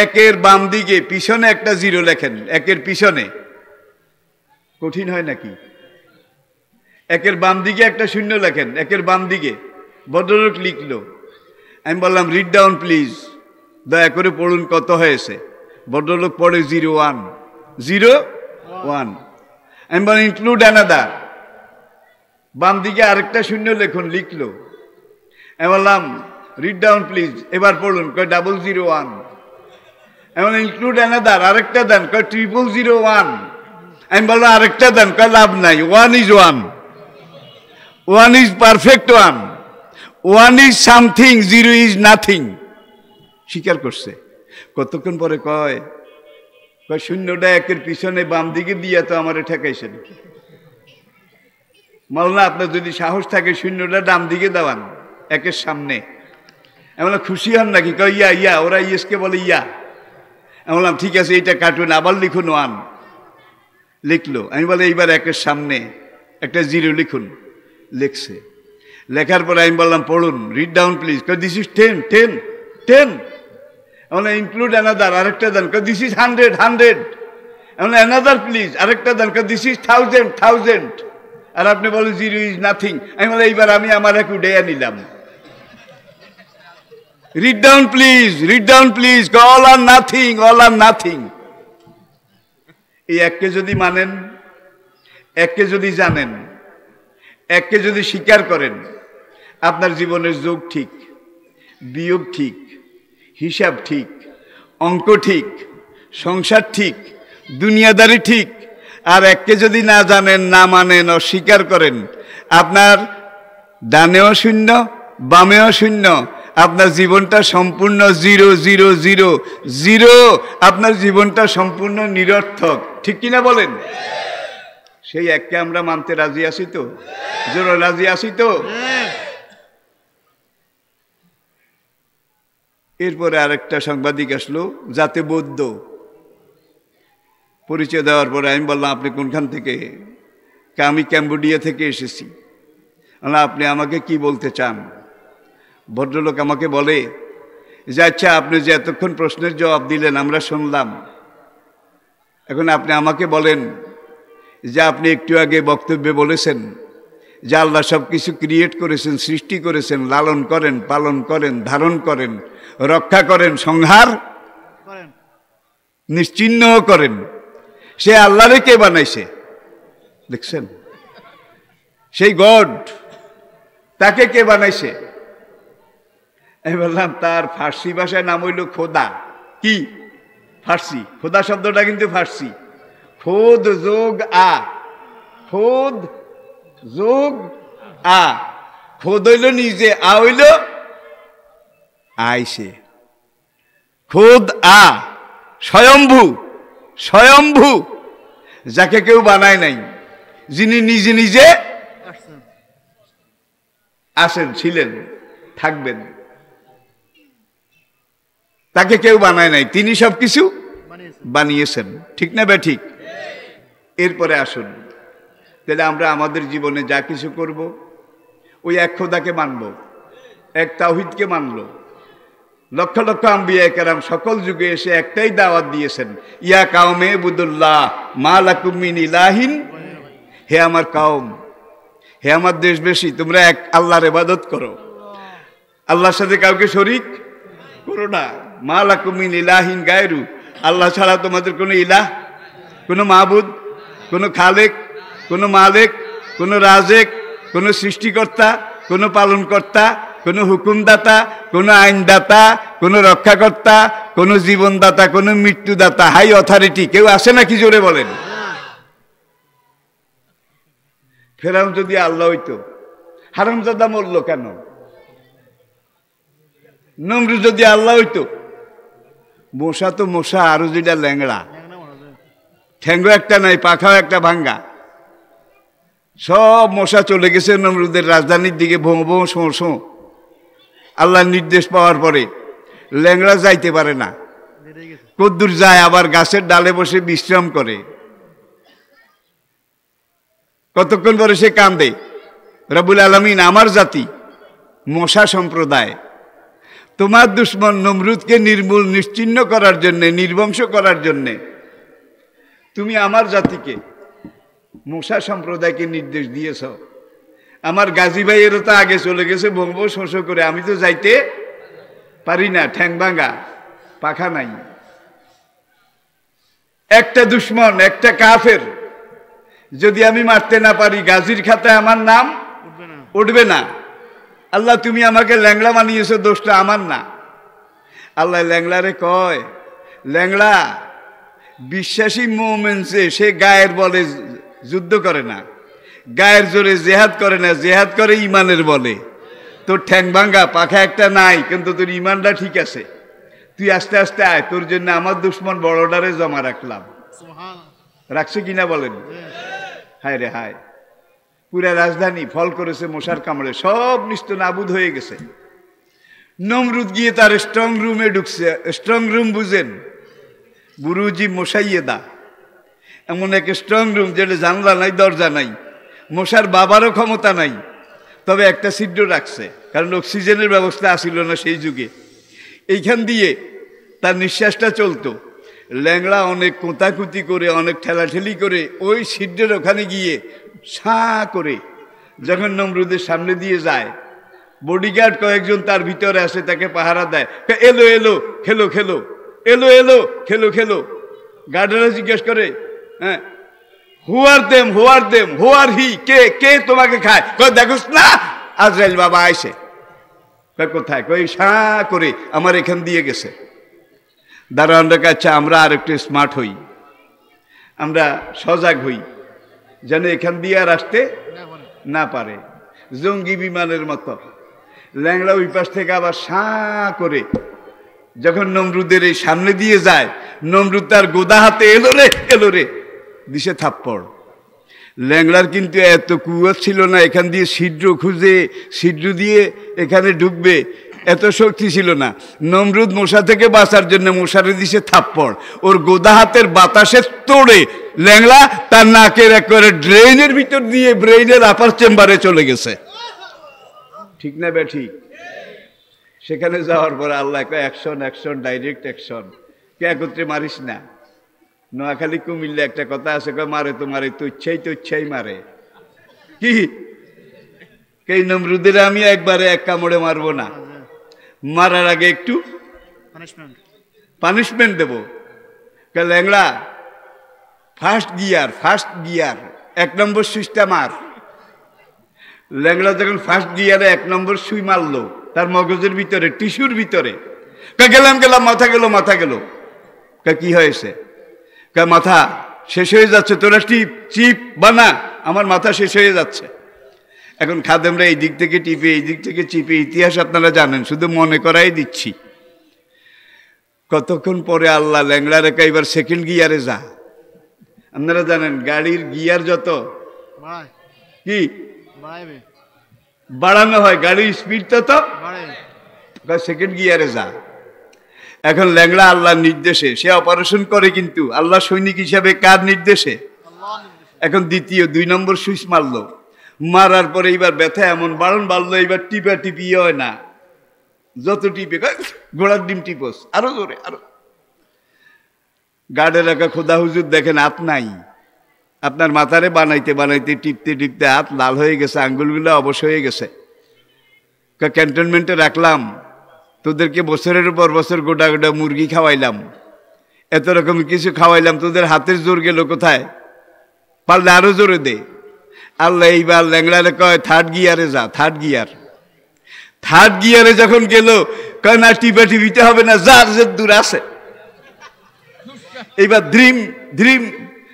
1-এর বাম দিকে পিছনে একটা 0 লেখেন। 1-এর পিছনে কঠিন হয় নাকি? 1-এর বাম দিকে একটা 0 লেখেন, 1-এর বাম দিকে। ভদ্রলোক লিখলো। আমি বললাম রিড ডাউন প্লিজ, দয়া করে পড়ুন কত হয়েছে। ভদ্রলোক পড়ে 0 1 0 1। আমি বললাম ইনক্লুড অ্যানাদার, বাম দিকে আরেকটা 0 লিখুন। লিখলো। আমি বললাম রিড ডাউন প্লিজ, এবার পড়ুন। কয় 0 1। আমি বললাম ইনক্লুড অ্যানাদার, আরেকটা দেন। কয় 0 1। আমি বললাম আরেকটা দেন। কয় লাভ নাই, 1 is 1, 1 is perfect 1, 1 is something, 0 is nothing। স্বীকার করছে। কতক্ষণ পরে কয় 0টা 1-এর পিছনে বাম দিকে দিয়া তো আমারে ঠেকাইছেন। মাওলানা আপনার যদি সাহস থাকে 0টা ডান দিকে দেওয়ান 1-এর সামনে। আমি বললাম খুশি হন নাকি? কয় ইয়া ইয়া, ওরা ইয়েসকে বলে ইয়া। আমি বললাম ঠিক আছে, এইটা কাটুন, আবার লিখুন 1। লিখলো। আমি বলে এইবার 1-এর সামনে একটা 0 লিখুন। লিখছে। লেখার পরে আমি বললাম পড়ুন, রিড ডাউন প্লিজ। কয় দিস ইজ 10 10 10। আমি বললাম ইনক্লুড অ্যানাদার, আরেকটা দেন। কয় দিস ইজ 100 100। অ্যানাদার প্লিজ, আরেকটা দরকার, দিস ইজ 1000 আর আপনি বলেন 0 ইজ নাথিং। আমি বলে এইবার আমি আমার এক উডেয়া নিলাম। Read down please, all or nothing. এই এককে যদি মানেন, এককে যদি জানেন, এককে যদি স্বীকার করেন, আপনার জীবনের যোগ ঠিক, বিয়োগ ঠিক, হিসাব ঠিক, অঙ্ক ঠিক, সংসার ঠিক, দুনিয়াদারি ঠিক। আর এককে যদি না জানেন, না মানেন, অস্বীকার করেন, আপনার ডানেও শূন্য, বামেও শূন্য, আপনার জীবনটা সম্পূর্ণ 0, আপনার জীবনটা সম্পূর্ণ নিরর্থক। ঠিক কিনা বলেন? সেই এককে আমরা মানতে রাজি আছি তো? জোরে রাজি আছি তো? এরপরে আরেকটা সাংবাদিক আসলো, যাতে বৌদ্ধ। পরিচয় দেওয়ার পরে আমি বললাম, আপনি কোনখান থেকে? আমি ক্যাম্বোডিয়া থেকে এসেছি। আপনি আমাকে কি বলতে চান? ভদ্রলোক আমাকে বলে যে, আচ্ছা, আপনি যে এতক্ষণ প্রশ্নের জবাব দিলেন আমরা শুনলাম, এখন আপনি আমাকে বলেন যে আপনি একটু আগে বক্তব্যে বলেছেন যে আল্লাহ সব কিছু ক্রিয়েট করেছেন, সৃষ্টি করেছেন, লালন করেন, পালন করেন, ধারণ করেন, রক্ষা করেন, সংহার নিশ্চিহ্ন করেন। সে আল্লাহরে কে বানাইছে? দেখছেন? সেই গড, তাকে কে বানাইছে? আমি বললাম, তার ফার্সি ভাষায় নাম হইল খোদা। কি ফার্সি? খোদা শব্দটা কিন্তু ফার্সি। খোদ যোগ আ, খোদ যোগ আ। খোদ হইল নিজে, আ হইল আইসে। খোদ আ, স্বয়ম্ভু, যাকে কেউ বানায় নাই, যিনি নিজে নিজে আসেন, ছিলেন, থাকবেন, তাকে কেউ বানায় নাই, তিনি সবকিছু বানিয়েছেন। ঠিক না বে ঠিক? এরপরে আসুন, তাহলে আমরা আমাদের জীবনে যা কিছু করব, ওই এক খোদাকে মানব, এক তাওহীদকে মানল। লক্ষ লক্ষ আম্বিয়া কেরাম সকল যুগে এসে একটাই দাওয়াত দিয়েছেন, ইয়া কাওমে বুদুল্লাহ মা লাকুম মিন ইলাহিন। হে আমার কাওম, হে আমার দেশবাসী, তোমরা এক আল্লাহর ইবাদত করো, আল্লাহর সাথে কাউকে শরীক করো না। মা লাকুম মিন ইলাহিন গায়রু, আল্লাহ ছাড়া তোমাদের কোনো ইলাহ, কোনো মাবুদ, কোনো খালেক, কোনো মালেক, কোনো রাজেক, কোনো সৃষ্টিকর্তা, কোনো পালনকর্তা, কোনো হুকুমদাতা, কোনো আইনদাতা, কোনো রক্ষাকর্তা, কোনো জীবনদাতা, কোনো মৃত্যুদাতা, হাই অথরিটি কেউ আসে নাকি? জোরে বলেন। ফেরাউন যদি আল্লাহ হইতো, হারামজাদা মরল কেন? নমরুদ যদি আল্লাহ হইতো, মশা তো মশা, আরো যেটা ল্যাংড়া, ঠ্যাঙ্গো একটা নাই, পাখাও একটা ভাঙ্গা, সব মশা চলে গেছে নমরুদের রাজধানীর দিকে, ভোঁ ভোঁ শোঁ শোঁ। আল্লাহর নির্দেশ পাওয়ার পরে ল্যাংড়া যাইতে পারে না, কদ্দুর যায়, আবার গাছের ডালে বসে বিশ্রাম করে। কতক্ষণ পরে সে কান্দে, রব্বুল আলামিন, আমার জাতি মশা সম্প্রদায়, তোমার দুশ্মন নমরুদকে নির্মূল নিশ্চিহ্ন করার জন্যে, নির্বংশ করার জন্যে তুমি আমার জাতিকে, মশা সম্প্রদায়কে নির্দেশ দিয়েছ। আমার গাজী ভাইয়েরও তো আগে চলে গেছে ভঙ্গ শোষ করে, আমি তো যাইতে পারি না, ঠ্যাং ভাঙা, পাখা নাই। একটা দুশ্মন, একটা কাফের যদি আমি মারতে না পারি, গাজীর খাতায় আমার নাম উঠবে না। আল্লাহ, তুমি আমাকে ল্যাংড়া বানিয়েছো, দোষটা আমার না। আল্লাহ ল্যাংড়ারে কয়, ল্যাংড়া বিশ্বাসী মোমেনসে, সে গায়ের বলে যুদ্ধ করে না, গায়ের জোরে জেহাদ করে না, জেহাদ করে ইমানের বলে। তোর ঠ্যাং ভাঙ্গা, পাখা একটা নাই, কিন্তু তোর ইমানটা ঠিক আছে, তুই আস্তে আস্তে আয়, তোর জন্য আমার দুশ্মন বড়ডারে জমা রাখলাম। রাখছে কিনা বলেন? হায় রে হায়, পুরা রাজধানী ফল করেছে মশার কামড়ে, সব নিস্ত নাবুদ হয়ে গেছে। নমরুদ গিয়ে তার স্ট্রং রুমে ঢুকছে। স্ট্রং রুম বুঝেন? গুরুজি মশাইয়ে দা, এমন এক স্ট্রং রুম যেটা জানলা নাই, দরজা নাই, মশার বাবারও ক্ষমতা নাই, তবে একটা ছিদ্র রাখছে, কারণ অক্সিজেনের ব্যবস্থা আসিল না সেই যুগে। এইখান দিয়ে তার নিঃশ্বাসটা চলতো। ল্যাংড়া অনেক কোঁতাকুতি করে, অনেক ঠেলাঠেলি করে ওই ছিদ্রের ওখানে গিয়ে সাঁ করে যখন নমরুদের সামনে দিয়ে যায়, বডিগার্ড কয়েকজন তার ভিতরে আসে, তাকে পাহারা দেয়। এলো এলো খেলো খেলো, এলো এলো খেলো খেলো। গার্ডেরা জিজ্ঞেস করে, হ্যাঁ, হু আর দেম, হু আর দেম, হু আর হি, কে কে তোমাকে খায়? কই দেখোস না আজরাইল বাবা আইসে। কই কোথায়? কই সাঁ করে আমার এখান দিয়ে গেছে। দারোয়ানরা কাছে আমরা আর একটু স্মার্ট হই, আমরা সজাগ হই, যেন এখান দিয়ে আর আসতে না পারে। জঙ্গি বিমানের মতো ল্যাংড়া ওই পাশ থেকে আবার সাঁ করে যখন নমরুদের এই সামনে দিয়ে যায়, নমরুদ তার গোদা হাতে এলো রে দিশে থাপ্পড়। ল্যাংড়ার কিন্তু এত কুয়ার ছিল না এখান দিয়ে ছিদ্র খুঁজে ছিদ্র দিয়ে এখানে ঢুকবে, এত শক্তি ছিল না। নমরুদ মশা থেকে বাঁচার জন্য মশারে দিছে থাপ্পড়, ওর গোদা হাতের বাতাসে তোড়ে ল্যাংড়া তার নাকের একেবারে ড্রেনের ভিতর দিয়ে ব্রেইনের আপার চেম্বারে চলে গেছে। ঠিক না বে ঠিক? সেখানে যাওয়ার পরে আল্লাহ কয় অ্যাকশন অ্যাকশন, ডাইরেক্ট অ্যাকশন, কে একত্রে মারিস না। নোয়াখালী কুমিল্লা একটা কথা আছে, কয় মারে তো মারে, তো ইচ্ছাই মারে। কি এই নমরুদের আমি একবারে এক কামড়ে মারবো না, মারার আগে একটু পানিশমেন্ট দেব। ল্যাংড়া ফার্স্ট গিয়ার 1 নম্বর সুইচটা মার। ল্যাংড়া যখন ফার্স্ট গিয়ারে 1 নম্বর সুই মারলো তার মগজের ভিতরে, টিস্যুর ভিতরে, গেলাম মাথা গেল। কি হয়েছে? মাথা শেষ হয়ে যাচ্ছে, তোরা চিপ বানা, আমার মাথা শেষ হয়ে যাচ্ছে। এখন খাদেমরা এই দিক থেকে টিপে এই দিক থেকে চিপে, ইতিহাস আপনারা জানেন, শুধু মনে করাই দিচ্ছি। কতক্ষণ পরে আল্লাহ ল্যাংড়া রেখা এবার সেকেন্ড গিয়ারে যা। আপনারা জানেন গাড়ির গিয়ার যত কি বাড়ানো হয়, গাড়ির স্পিড তত সেকেন্ড গিয়ারে যা। এখন ল্যাংড়া আল্লাহর নির্দেশে সে অপারেশন করে, কিন্তু আল্লাহ সৈনিক হিসাবে কার নির্দেশে? এখন দ্বিতীয় 2 নম্বর সুইচ মারলো, মারার পরে এইবার ব্যথা এমন বাড়লো, এইবার টিপি হয় না, যত টিপে ঘোড়ার ডিম টিপস, আরো জোরে আরো। গার্ডে রাখা খোদা হুজুর দেখেন হাত নাই, আপনার মাথারে বানাইতে টিপতে হাত লাল হয়ে গেছে, আঙ্গুলগুলো অবশ হয়ে গেছে। ক্যান্টনমেন্টে রাখলাম, তোদেরকে বছরের পর বছর গোটা মুরগি খাওয়াইলাম, এত রকম কিছু খাওয়াইলাম, তোদের হাতের জোর গেল কোথায়? পারলে আরো জোরে দে। আল্লাহ এইবার ল্যাংড়ারে কয় থার্ড গিয়ারে যা। থার্ড গিয়ারে যখন গেল, কয় না টিপিতে হবে না, যার যে দূর আছে। এইবার ধ্রিম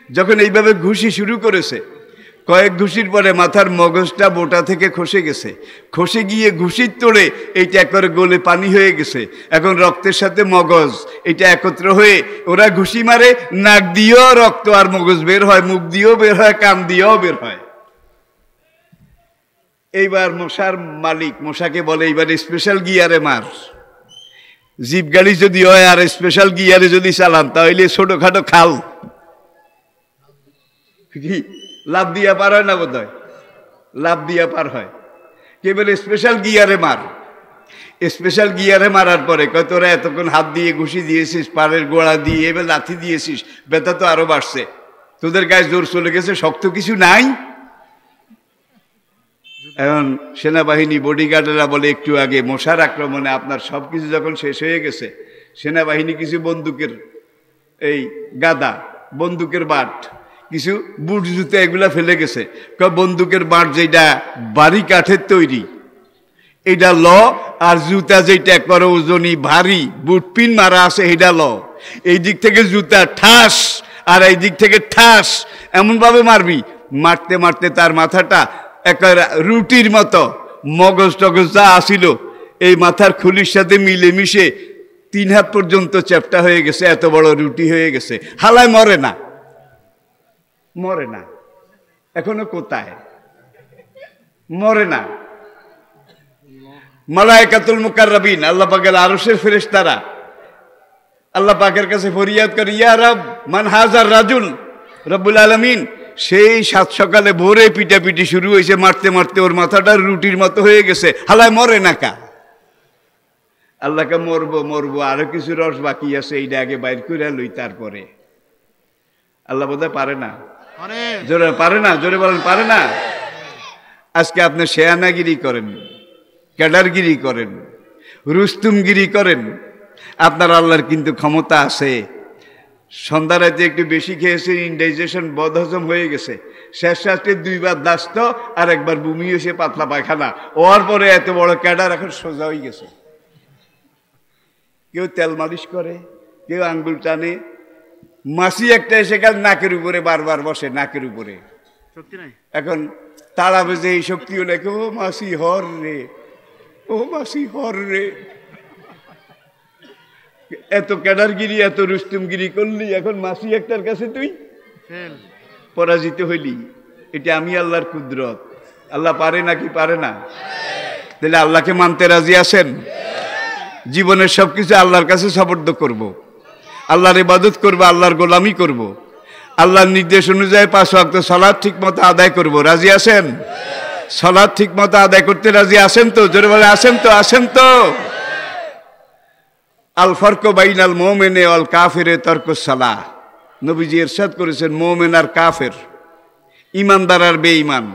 যখন এইভাবে ঘুষি শুরু করেছে, কয়েক ঘুষির পরে মাথার মগজটা বোটা থেকে খসে গিয়ে ঘুষির তোড়ে এইটা একবারে গলে পানি হয়ে গেছে। এখন রক্তের সাথে মগজ এটা একত্র হয়ে ওরা ঘুষি মারে, নাক দিয়েও রক্ত আর মগজ বের হয়, মুখ দিয়েও বের হয়, কান দিয়েও বের হয়। এইবার মশার মালিক মশাকে বলে, এইবার স্পেশাল গিয়ারে মার। জিপ গাড়ি যদি হয় আর স্পেশাল গিয়ারে যদি চালান, তাহলে ছোটখাটো খাল কি লাভ দিয়া পার হয় না? বোধ হয় লাভ দিয়া পার হয়। কে বলে স্পেশাল গিয়ারে মার। স্পেশাল গিয়ারে মারার পরে কয় তোরা এতক্ষণ হাত দিয়ে ঘুষি দিয়েছিস, পাড়ের গোড়া দিয়ে এবার লাথি দিয়েছিস, ব্যথা তো আরো বাড়ছে, তোদের গায়ে জোর চলে গেছে, শক্ত কিছু নাই। এখন সেনাবাহিনী বডিগার্ডেরা বলে, একটু আগে মশার আক্রমণে আপনার সবকিছু যখন শেষ হয়ে গেছে, সেনাবাহিনী কিছু বন্দুকের এই গাদা, বন্দুকের বাট, কিছু বুট জুতা এগুলা ফেলে গেছে। বন্দুকের বাট যেটা বাড়ি কাঠের তৈরি এটা ল, আর জুতা যেটা একবার ওজনী ভারী বুট পিন মারা আছে এটা ল। এই দিক থেকে জুতা ঠাস আর এই দিক থেকে ঠাস, এমন ভাবে মারবি, মারতে মারতে তার মাথাটা একেবারে রুটির মতো, মগজ টগজ যা আসিল এই মাথার খুলির সাথে মিলেমিশে 3 হাত পর্যন্ত চ্যাপটা হয়ে গেছে, এত বড় রুটি হয়ে গেছে। হালায় মরে না, এখনো কোথায় মরে না। মালায়েকাতুল মুকাররাবিন, আল্লাহ পাকের আরশের ফেরেশতারা আল্লাহ পাকের কাছে ফরিয়াদ করে, ইয়া রব মান হাজার রাজুল। রব্বুল আলামিন সেই 7 সকালে ভোরে পিটাপিটি শুরু হয়েছে, মারতে মারতে ওর মাথাটা রুটির মতো হয়ে গেছে, হালায় মরে না কা। আল্লাহকে মরবো মরবো, আরো কিছু রস বাকি আছে, এইটা আগে বাইর করে লই, তারপরে। আল্লাহ বোধহয় পারে না, জোরে পারে না, জোরে বলেন পারে না। আজকে আপনি শেয়ানাগিরি করেন, ক্যাডারগিরি করেন, রুস্তুমগিরি করেন, আপনার আল্লাহর কিন্তু ক্ষমতা আছে। সন্ধ্যা রাতে একটু বেশি খেয়েছে, ইনডাইজেশন বদহজম হয়ে গেছে, শেষ রাত্রে 2 বার দাস্ত আর 1 বার বমি হয়েছে, পাতলা পায়খানা, ওর পরে এত বড় ক্যাডার এখন সোজা হয়ে গেছে। কেউ তেল মালিশ করে, কেউ আঙ্গুল টানে, মাসি একটা এসে গেল নাকের উপরে বারবার বসে, নাকের উপরে এখন তাড়া বেজে এই শক্তি হলে, ও মাসি হর রে, ও মাসি হর রে। এত ক্যাডারগিরি, এত রুস্তুমগিরি করলি, এখন মাসি একটার কাছে তুই পরাজিত হইলি। এটা আমি আল্লাহর কুদরত। আল্লাহ পারে নাকি পারে না? তাহলে আল্লাহকে মানতে রাজি আছেন? জীবনের সবকিছু আল্লাহর কাছে সুপর্দ করব, আল্লাহর ইবাদত করব, আল্লাহর গোলামি করব, আল্লাহর নির্দেশ অনুযায়ী 5 ওয়াক্ত সালাত ঠিক মতো আদায় করব। রাজি আছেন? সালাত ঠিক মতো আদায় করতে রাজি আছেন তো? জোরে বলে আছেন তো? আছেন তো? আল ফারকু বাইনাল মুমিনি ওয়াল কাফিরে তারকুস সালাহ। নবীজি ইরশাদ করেছেন, মুমিন আর কাফের, ঈমানদার আর বেঈমান,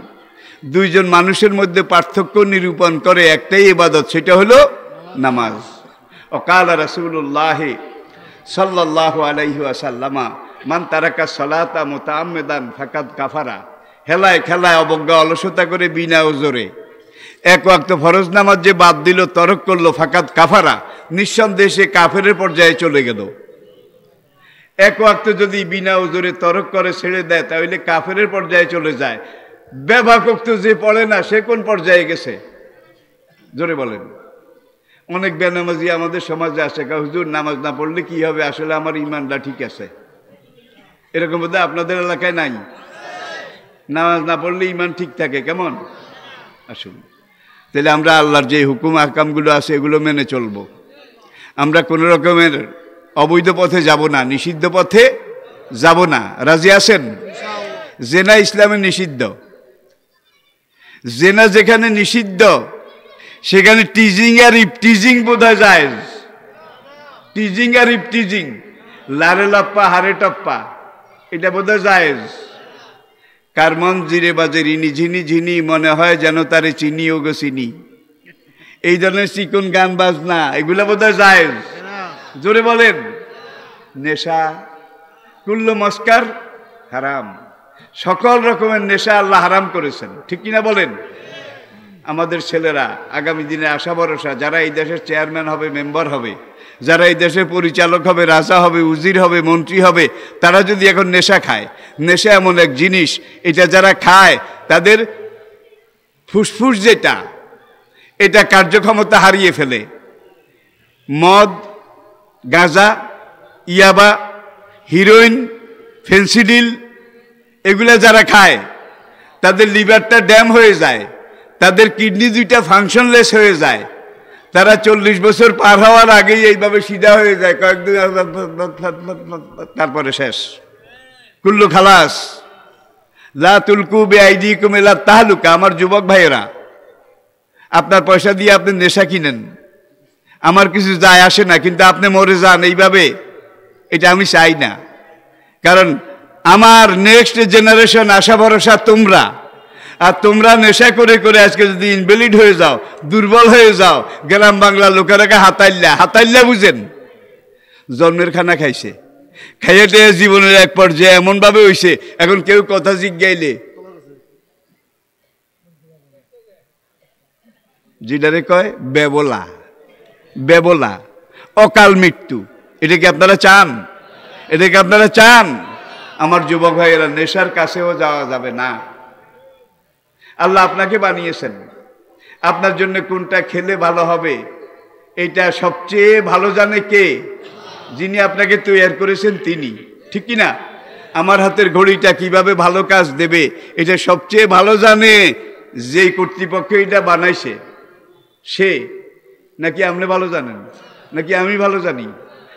2 জন মানুষের মধ্যে পার্থক্য নিরূপণ করে একটাই ইবাদত, সেটা হলো নামাজ। ওয়াকালা রাসূলুল্লাহ সাল্লাল্লাহু আলাইহি ওয়াসাল্লাম, মান তারাকা সালাতা মুতাআম্মিদান ফাকাদ কাফারা। হেলায় খেলায় অবজ্ঞা অলসতা করে বিনা ওজরে 1 ওয়াক্ত ফরজ নামাজ যে বাদ দিল, তরক করলো, ফাকাদ কাফারা, নিঃসন্দেহে সে কাফেরের পর্যায়ে চলে গেল। 1 ওয়াক্ত যদি বিনা ওজরে তরক করে ছেড়ে দেয়, তাহলে কাফেরের পর্যায়ে চলে যায়। বেবাকক্ত যে পড়ে না, সে কোন পর্যায়ে গেছে? জোরে বলেন। অনেক বেনামাজি আমাদের সমাজে আসে, হুজুর নামাজ না পড়লে কি হবে, আসলে আমার ইমানটা ঠিক আছে। এরকম বোধহয় আপনাদের এলাকায় নাই? নামাজ না পড়লে ইমান ঠিক থাকে, কেমন? আসুন, তাহলে আমরা আল্লাহর যে হুকুম আহকামগুলো আছে এগুলো মেনে চলবো। আমরা কোনো রকমের অবৈধ পথে যাব না, নিষিদ্ধ পথে যাব না। রাজি আছেন? জেনা ইসলামে নিষিদ্ধ। জেনা যেখানে নিষিদ্ধ, সেখানে টিজিং আর ইফটিজিং বোধহয় যায়। টিজিং আর ইফটিজিং, লারে লাপ্পা হারে টপ্পা, এটা বোধহয় যায়। কার মন জিরে বাজে রিনি ঝিনি ঝিনি, মনে হয় যেন তারে চিনি ও গো চিনি। এই ধরনের চিকন গান বাজনা, এগুলা বোধহয় যায়। জোরে বলেন। নেশা, কুল্লু মস্কার হারাম, সকল রকমের নেশা আল্লাহ হারাম করেছেন, ঠিক কিনা বলেন? আমাদের ছেলেরা আগামী দিনে আশা ভরসা, যারা এই দেশের চেয়ারম্যান হবে, মেম্বার হবে, যারা এই দেশের পরিচালক হবে, রাজা হবে, উজির হবে, মন্ত্রী হবে, তারা যদি এখন নেশা খায়, নেশা এমন এক জিনিস, এটা যারা খায় তাদের ফুসফুস যেটা, এটা কার্যক্ষমতা হারিয়ে ফেলে। মদ, গাঁজা, ইয়াবা, হিরোইন, ফেন্সিডিল, এগুলা যারা খায় তাদের লিভারটা ড্যাম হয়ে যায়, তাদের কিডনি 2টা ফাংশনলেস হয়ে যায়। তারা 40 বছর পার হওয়ার আগেই এইভাবে সিধা হয়ে যায়, কয়েকদিন তারপরে শেষ। কুল্লু খালাস। লা তুলকু বিআইদিকুম ইলা তাহলুকা। আমার যুবক ভাইয়েরা, আপনার পয়সা দিয়ে আপনি নেশা কিনেন, আমার কিছু যায় আসে না, কিন্তু আপনি মরে যান এইভাবে, এটা আমি চাই না। কারণ আমার নেক্সট জেনারেশন আশা ভরসা তোমরা, আর তোমরা নেশা করে করে আজকে যদি ইনভ্যালিড হয়ে যাও, দুর্বল হয়ে যাও, গ্রাম বাংলা লোকেরাকে হাতাইল্লা, হাতাইল্লা বুঝেন, জন্মের খানা খাইছে, খাইয়াতে জীবনের এক পর্যায়ে এমন ভাবে হইছে, এখন কেউ কথা জিজ্ঞাইলে যেটারে কয় বেবলা, বেবলা, অকাল মৃত্যু। এটা কি আপনারা চান? এটা কি আপনারা চান? আমার যুবক ভাইয়েরা, নেশার কাছেও যাওয়া যাবে না। আল্লাহ আপনাকে বানিয়েছেন, আপনার জন্য কোনটা খেলে ভালো হবে এটা সবচেয়ে ভালো জানে কে? যিনি আপনাকে তৈরি করেছেন তিনি, ঠিক কি না? আমার হাতের ঘড়িটা কিভাবে ভালো কাজ দেবে এটা সবচেয়ে ভালো জানে যেই কর্তৃপক্ষ এটা বানাইছে সে, নাকি আপনি ভালো জানেন, নাকি আমি ভালো জানি?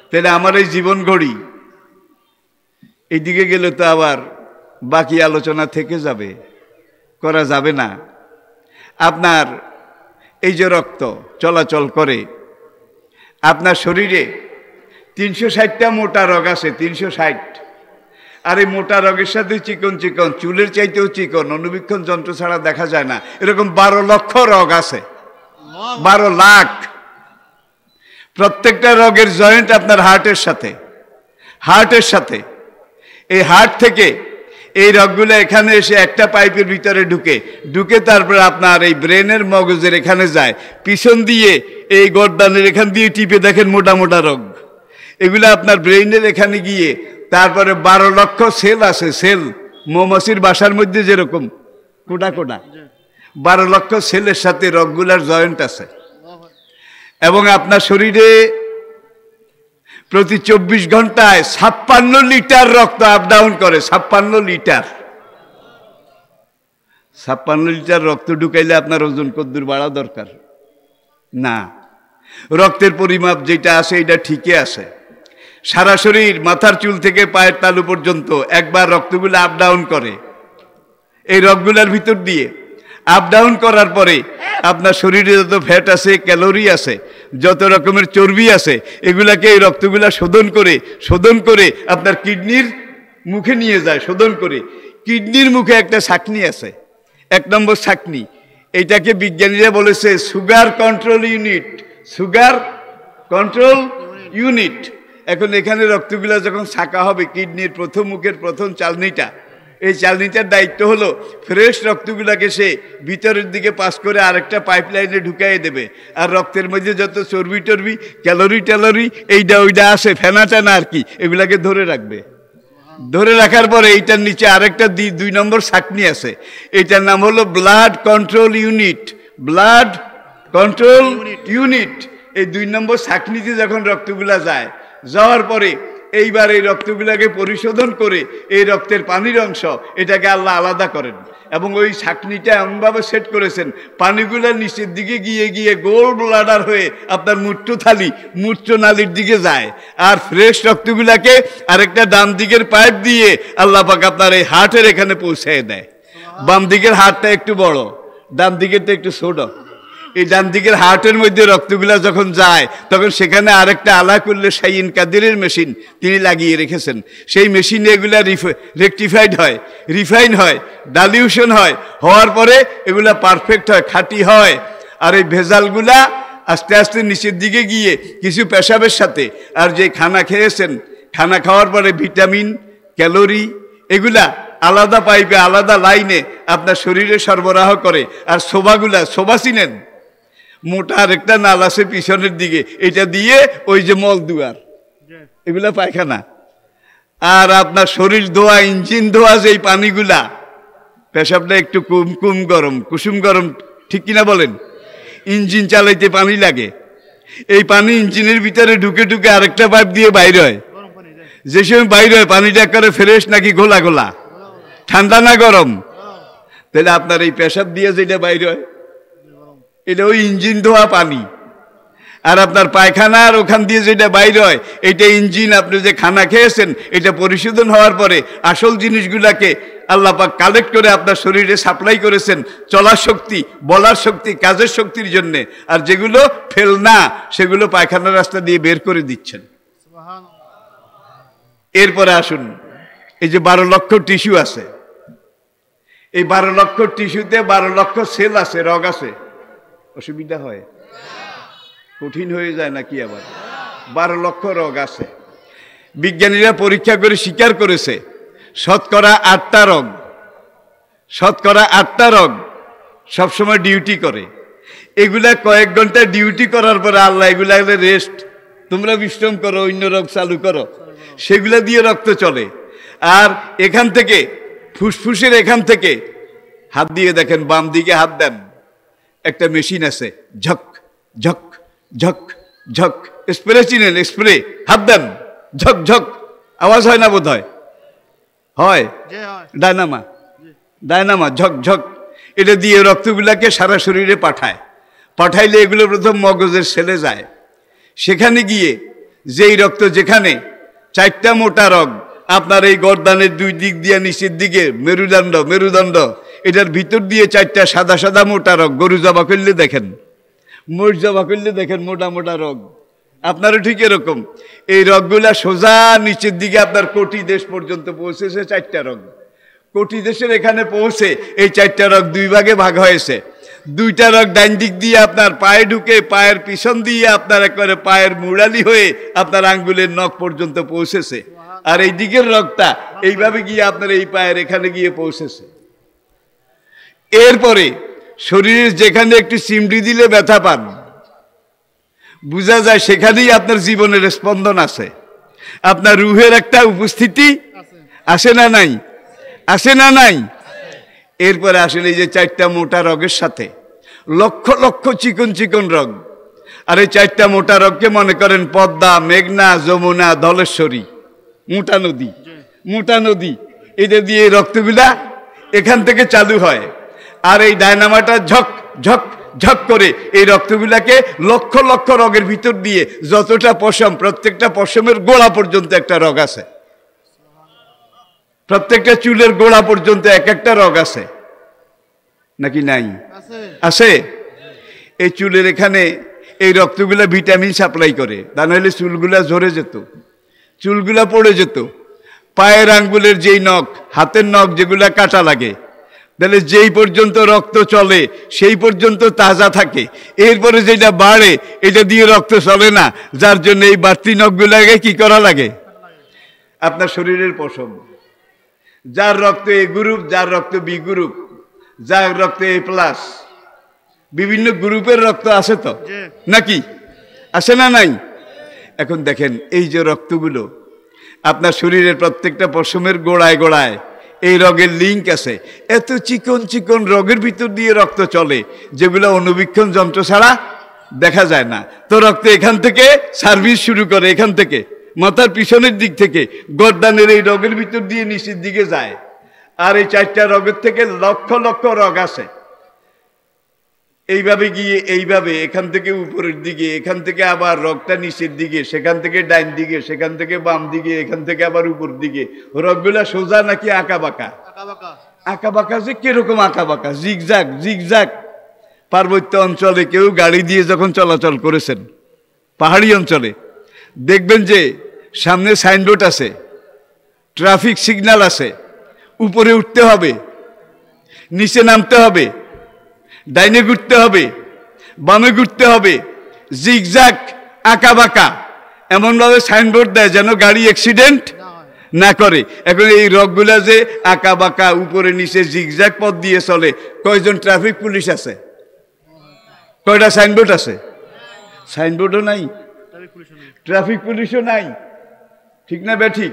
তাহলে আমার এই জীবন ঘড়ি এইদিকে গেলে তো আবার বাকি আলোচনা থেকে যাবে, করা যাবে না। আপনার এই যে রক্ত চলাচল করে, আপনার শরীরে 360টা মোটা রগ আছে, 360। আর এই মোটা রগের সাথে চিকন চিকন, চুলের চাইতেও চিকন, অনুবীক্ষণ যন্ত্র ছাড়া দেখা যায় না, এরকম 12 লক্ষ রগ আছে, 12 লাখ। প্রত্যেকটা রগের জয়েন্ট আপনার হার্টের সাথে। এই হার্ট থেকে এই রগগুলো এখানে এসে একটা পাইপের ভিতরে ঢুকে তারপরে আপনার এই ব্রেনের মগজের এখানে যায়, পিছন দিয়ে এই গর্দানের এখান দিয়ে টিপে দেখেন মোটা মোটা রগ, এগুলো আপনার ব্রেইনের এখানে গিয়ে তারপরে 12 লক্ষ সেল আছে, সেল মৌমাছির বাসার মধ্যে যেরকম কোটা 12 লক্ষ সেলের সাথে রগগুলার জয়েন্ট আছে। এবং আপনার শরীরে প্রতি 24 ঘন্টায় 56 লিটার রক্ত আপ ডাউন করে। 56 লিটার রক্ত ঢুকাইলে আপনার ওজন কদ্দুর বাড়া দরকার না। রক্তের পরিমাপ যেটা আছে এটা ঠিকই আছে। সারা শরীর মাথার চুল থেকে পায়ের তালু পর্যন্ত একবার রক্তগুলো আপ ডাউন করে। এই রগগুলোর ভিতর দিয়ে আপ ডাউন করার পরে আপনার শরীরে যত ফ্যাট আছে, ক্যালোরি আছে, যত রকমের চর্বি আছে, এগুলাকে এই রক্তগুলা শোধন করে আপনার কিডনির মুখে নিয়ে যায়। শোধন করে কিডনির মুখে একটা ছাঁকনি আছে, 1 নম্বর ছাঁকনি। এইটাকে বিজ্ঞানীরা বলেছে সুগার কন্ট্রোল ইউনিট। এখন এখানে রক্তগুলা যখন ছাঁকা হবে কিডনির প্রথম মুখের প্রথম চালনিটা, এই চালনিটার দায়িত্ব হলো ফ্রেশ রক্তগুলাকে সে ভিতরের দিকে পাস করে আরেকটা পাইপলাইনে ঢুকাইয়ে দেবে। আর রক্তের মধ্যে যত চর্বি টর্বি, ক্যালোরি এইটা ওইটা আসে, ফেনা টানা আর কি, এগুলাকে ধরে রাখবে। ধরে রাখার পরে এইটার নিচে আরেকটা 2 নম্বর ছাঁকনি আছে, এইটার নাম হলো ব্লাড কন্ট্রোল ইউনিট। এই 2 নম্বর ছাঁকনিতে যখন রক্তগুলা যাওয়ার পরে এইবার এই রক্তগুলাকে পরিশোধন করে এই রক্তের পানির অংশ এটাকে আল্লাহ আলাদা করেন। এবং ওই ছাঁকনিটা এমনভাবে সেট করেছেন পানিগুলা নিচের দিকে গিয়ে গোল ব্লাডার হয়ে আপনার মূত্রনালীর দিকে যায়। আর ফ্রেশ রক্তগুলাকে আরেকটা ডান দিকের পাইপ দিয়ে আল্লাহ পাক আপনার এই হার্টের এখানে পৌঁছায় দেয়। বাম দিকের হার্টটা একটু বড়, ডান দিকেরটা একটু ছোট। এই ডান দিকের হার্টের মধ্যে রক্তগুলা যখন যায় তখন সেখানে আরেকটা আলাকুল্লে শাইন কাদিরের মেশিন তিনি লাগিয়ে রেখেছেন। সেই মেশিনে এগুলা রেকটিফাইড হয়, রিফাইন হয়, ডালিউশন হওয়ার পরে এগুলা পারফেক্ট হয়, খাঁটি হয়। আর এই ভেজালগুলা আস্তে আস্তে নিচের দিকে গিয়ে কিছু পেশাবের সাথে, আর যে খানা খেয়েছেন, খানা খাওয়ার পরে ভিটামিন, ক্যালোরি, এগুলা আলাদা পাইপে আলাদা লাইনে আপনার শরীরে সরবরাহ করে। আর শোভা চিনেন, মোটা আরেকটা নাল আছে পিছনের দিকে, এটা দিয়ে ওই যে মল দুয়ার, এগুলা পায়খানা। আর আপনার শরীর ধোয়া, ইঞ্জিন ধোয়া যে পানিগুলা, পেশাবটা একটু কুসুম গরম, ঠিক কিনা বলেন? ইঞ্জিন চালাইতে পানি লাগে, এই পানি ইঞ্জিনের ভিতরে ঢুকে আরেকটা পাইপ দিয়ে বাইরে হয়। যে সময় বাইরে হয় পানিটা করে ফ্রেশ নাকি ঘোলা, ঠান্ডা না গরম? তাহলে আপনার এই পেশাব দিয়ে যেটা বাইরে হয় এটা ওই ইঞ্জিন ধোয়া পানি। আর আপনার পায়খানার ওখান দিয়ে যেটা বাইরে হয় এটা ইঞ্জিন, আপনি যে খানা খেয়েছেন এটা পরিশোধন হওয়ার পরে আসল জিনিসগুলাকে আল্লাহ পাক কালেক্ট করে আপনার শরীরে সাপ্লাই করেছেন চলার শক্তি, বলার শক্তি, কাজের শক্তির জন্য। আর যেগুলো ফেল না সেগুলো পায়খানার রাস্তা দিয়ে বের করে দিচ্ছেন। এরপরে আসুন, এই যে 12 লক্ষ টিস্যু আছে, এই 12 লক্ষ টিস্যুতে 12 লক্ষ সেল আছে, রগ আছে। অসুবিধা হয়, কঠিন হয়ে যায় নাকি? আবার 12 লক্ষ রগ আছে। বিজ্ঞানীরা পরীক্ষা করে স্বীকার করেছে শতকরা 8টা রগ সবসময় ডিউটি করে। এগুলা কয়েক ঘন্টা ডিউটি করার পরে আল্লাহ এগুলা রেস্ট, তোমরা বিশ্রাম করো, অন্য রগ চালু করো, সেগুলা দিয়ে রক্ত চলে। আর এখান থেকে ফুসফুসের এখান থেকে হাত দিয়ে দেখেন, বাম দিকে হাত দেন, একটা মেশিন আছে, ঝক ঝক ঝক ঝক, স্প্রে চিনেন? স্প্রে, হাত দেন, ঝক ঝক, আওয়াজ হয় না? বোধ হয় ডায়নামা, ঝক ঝক। এটা দিয়ে রক্তগুলাকে সারা শরীরে পাঠাইলে এগুলো প্রথম মগজের সেলে যায়। সেখানে গিয়ে যেই রক্ত, যেখানে 4টা মোটা রগ আপনার এই গর্দানের 2 দিক দিয়ে নিচের দিকে মেরুদণ্ড, এটার ভিতর দিয়ে 4টা সাদা মোটা রগ। গরু জবা করলে দেখেন, মোষ জবা করলে দেখেন মোটা রগ, আপনারও ঠিক এরকম। এই রগগুলা সোজা নিচের দিকে আপনার কোটি দেশ পর্যন্ত পৌঁছেছে, 4টা রগ। কোটি দেশের এখানে পৌঁছে এই 4টা রগ 2 ভাগে ভাগ হয়েছে। 2টা রগ ডাইন দিক দিয়ে আপনার পায়ে ঢুকে, পায়ের পিছন দিয়ে আপনার একবারে পায়ের মুড়ালি হয়ে আপনার আঙ্গুলের নখ পর্যন্ত পৌঁছেছে। আর এই দিকের রগটা এইভাবে গিয়ে আপনার এই পায়ের এখানে গিয়ে পৌঁছেছে। এরপরে শরীরের যেখানে একটু চিমড়ি দিলে ব্যথা পান, বোঝা যায় সেখানেই আপনার জীবনের স্পন্দন আছে, আপনার রুহের একটা উপস্থিতি আসে না নাই? আসে না নাই? এরপরে আসলে এই যে 4টা মোটা রগের সাথে লক্ষ লক্ষ চিকন চিকন রগ। আর এই 4টা মোটা রগকে মনে করেন পদ্মা, মেঘনা, যমুনা, ধলেশ্বরী, মোটা নদী। মোটা নদী এদের দিয়ে এই রক্তগুলা এখান থেকে চালু হয়। আর এই ডায়নামাটা ঝক ঝক ঝক করে এই রক্তগুলাকে লক্ষ লক্ষ রগের ভিতর দিয়ে যতটা পশম, প্রত্যেকটা পশমের গোড়া পর্যন্ত একটা রগ আছে, প্রত্যেকটা চুলের গোড়া পর্যন্ত এক একটা রগ আছে নাকি নাই? আছে। এই চুলের এখানে এই রক্তগুলা ভিটামিন সাপ্লাই করে, তা নাহলে চুলগুলা ঝরে যেত, চুলগুলা পড়ে যেত। পায়ের আঙ্গুলের যেই নখ, হাতের নখ যেগুলা কাটা লাগে, তাহলে যেই পর্যন্ত রক্ত চলে সেই পর্যন্ত তাজা থাকে। এরপরে যেটা বাড়ে এটা দিয়ে রক্ত চলে না, যার জন্য এই বাড়তি নখগুলাকে কি করা লাগে? আপনার শরীরের পশম। যার রক্ত এ গ্রুপ, যার রক্ত বি গ্রুপ, যার রক্ত এ প্লাস, বিভিন্ন গ্রুপের রক্ত আছে তো নাকি? আসে না নাই? এখন দেখেন এই যে রক্তগুলো আপনার শরীরের প্রত্যেকটা পশমের গোড়ায় গোড়ায় এই রগের লিঙ্ক আছে। এত চিকন চিকন রগের ভিতর দিয়ে রক্ত চলে যেগুলো অনুবীক্ষণ যন্ত্র ছাড়া দেখা যায় না। তো রক্ত এখান থেকে সার্ভিস শুরু করে, এখান থেকে মাথার পিছনের দিক থেকে গর্দানের এই রগের ভিতর দিয়ে নিচের দিকে যায়। আর এই 4টা রগের থেকে লক্ষ লক্ষ রগ আছে, এইভাবে গিয়ে এইভাবে এখান থেকে উপরের দিকে, এখান থেকে আবার রগটা নিচের দিকে, সেখান থেকে ডাইন দিকে, সেখান থেকে বাম দিকে, এখান থেকে আবার উপর দিকে। রগগুলা সোজা নাকি আঁকা বাঁকা? আঁকা বাঁকা। যে কিরকম আঁকা বাঁকা? Zigzag zigzag. পার্বত্য অঞ্চলে কেউ গাড়ি দিয়ে যখন চলাচল করেছেন, পাহাড়ি অঞ্চলে দেখবেন যে সামনে সাইনবোর্ড আছে, ট্রাফিক সিগন্যাল আছে, উপরে উঠতে হবে, নিচে নামতে হবে, ডাইনে ঘুরতে হবে, বামে ঘুরতে হবে, জিগজাগ আঁকা বাঁকা এমনভাবে সাইনবোর্ড দেয় যেন গাড়ি অ্যাক্সিডেন্ট না করে। এখন এই রগগুলা যে আঁকা বাঁকা উপরে নিচে জিগজাগ পথ দিয়ে চলে, কয়জন ট্রাফিক পুলিশ আছে? কয়টা সাইনবোর্ড আছে? সাইনবোর্ডও নাই, ট্রাফিক পুলিশও নাই, ঠিক না বেঠিক?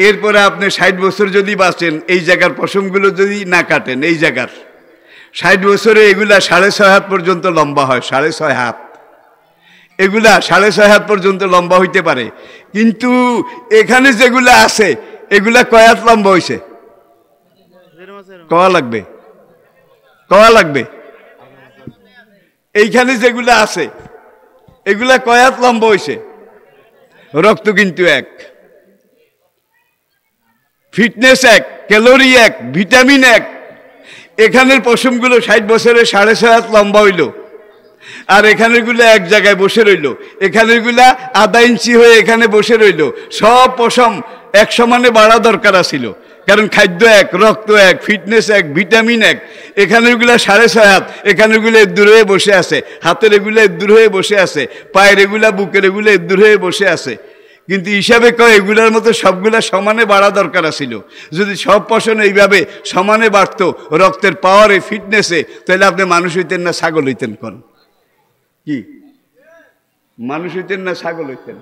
এরপরে আপনি 60 বছর যদি বাঁচেন, এই জায়গার পশমগুলো যদি না কাটেন, এই জায়গার 60 বছরে এগুলা 6.5 হাত পর্যন্ত লম্বা হয়। 6.5 হাত এগুলা 6.5 হাত পর্যন্ত লম্বা হইতে পারে। কিন্তু এখানে যেগুলা আছে এগুলা কয় হাত লম্বা হয়েছে? কওয়া লাগবে, কওয়া লাগবে। এইখানে যেগুলা আছে এগুলা কয় হাত লম্বা হয়েছে? রক্ত কিন্তু এক, ফিটনেস এক, ক্যালোরি এক, ভিটামিন এক। এখানের পশমগুলো 60 বছরে 6.5 হাত লম্বা হইল, আর এখানেরগুলো এক জায়গায় বসে রইল, এখানেরগুলা আধা ইঞ্চি হয়ে এখানে বসে রইল। সব পশম এক সমানে বাড়া দরকার ছিল, কারণ খাদ্য এক, রক্ত এক, ফিটনেস এক, ভিটামিন এক। এখানেরগুলা 6.5 হাত, এখানেরগুলো দূর হয়ে বসে আছে, হাতের এগুলো দূর হয়ে বসে আছে, পায়ের এগুলা, বুকের এগুলো দূর হয়ে বসে আছে। কিন্তু হিসাবে কয় এগুলার মতো সবগুলা সমানে বাড়া দরকার ছিল। যদি সব পশম এইভাবে সমানে বাড়তো রক্তের পাওয়ারে, ফিটনেসে, তাহলে আপনি মানুষ হইতেন না ছাগল হইতেন? কোন কি মানুষ হইতেন না ছাগল হইতেন?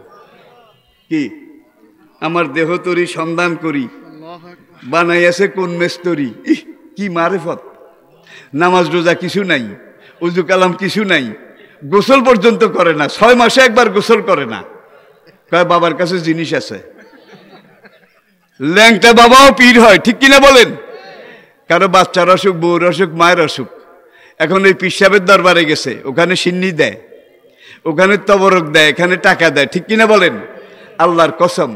কি আমার দেহ তরি সন্ধান করি, বানাইয়াছে কোন মেস্তরি। কি মারেফত! নামাজ রোজা কিছু নাই, উজু কালাম কিছু নাই, গোসল পর্যন্ত করে না, 6 মাসে একবার গোসল করে না। কয় বাবার কাছে জিনিস আছে। ল্যাংটা বাবাও পীর হয়, ঠিক কিনা বলেন? কারো বাচ্চার অসুখ, বউর অসুখ, মায়ের অসুখ, এখন এই পীর সাহেবের দরবারে গেছে, ওখানে সিন্নি দেয়, ওখানে তবরক দেয়, এখানে টাকা দেয়, ঠিক কিনা বলেন? আল্লাহর কসম,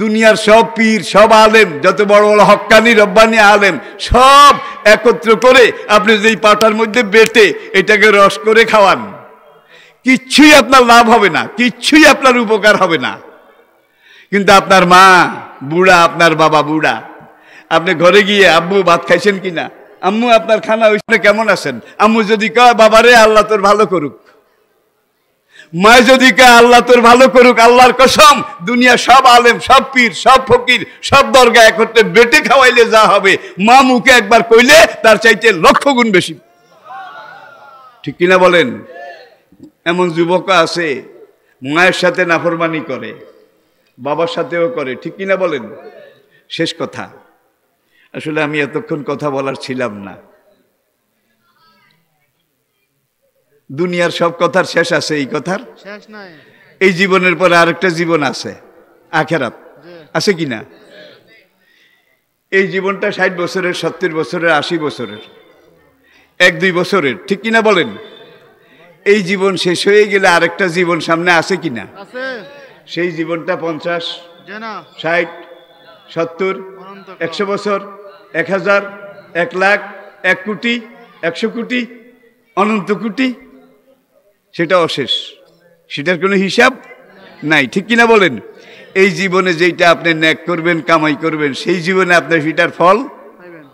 দুনিয়ার সব পীর, সব আলেম, যত বড় বড় হক্কানি রব্বানি আলেম, সব একত্র করে আপনি যেই পাটার মধ্যে বেটে এটাকে রস করে খাওয়ান, কিচ্ছুই আপনার লাভ হবে না, কিচ্ছুই আপনার উপকার হবে না। কিন্তু আপনার মা বুড়া, আপনার বাবা বুড়া, আপনি ঘরে গিয়ে আব্বু ভাত খাইছেন কিনা, আম্মু আপনার খানা হয়েছে কেমন আছেন, আম্মু যদি কয় বাবারে আল্লাহ তোর ভালো করুক, মা যদি কয় আল্লাহ তোর ভালো করুক, আল্লাহর কসম দুনিয়া সব আলেম, সব পীর, সব ফকির, সব দরগা একত্রে বেটে খাওয়াইলে যা হবে, মা মুখে একবার কইলে তার চাইতে লক্ষ গুণ বেশি। ঠিক কিনা বলেন? এমন যুবক আছে মায়ের সাথে নাফরমানি করে, বাবার সাথেও করে। ঠিক কিনা বলেন? শেষ কথা, আসলে আমি এতক্ষণ কথা বলার ছিলাম না। দুনিয়ার সব কথার শেষ আছে, এই কথার শেষ নাই। এই জীবনের পরে আরেকটা জীবন আছে, আখেরাত আছে কিনা? এই জীবনটা 60 বছরের, 70 বছরের, 80 বছরের, 1-2 বছরের। ঠিক কিনা বলেন? এই জীবন শেষ হয়ে গেলে আরেকটা জীবন সামনে আছে কিনা? সেই জীবনটা 50, 60, 70, 100 বছর, 1000, 1 লাখ, 1 কোটি, 100 কোটি, অনন্ত কোটি, সেটা অশেষ, সেটার কোনো হিসাব নাই। ঠিক কিনা বলেন? এই জীবনে যেটা আপনি ন্যাক করবেন, কামাই করবেন, সেই জীবনে আপনি সেটার ফল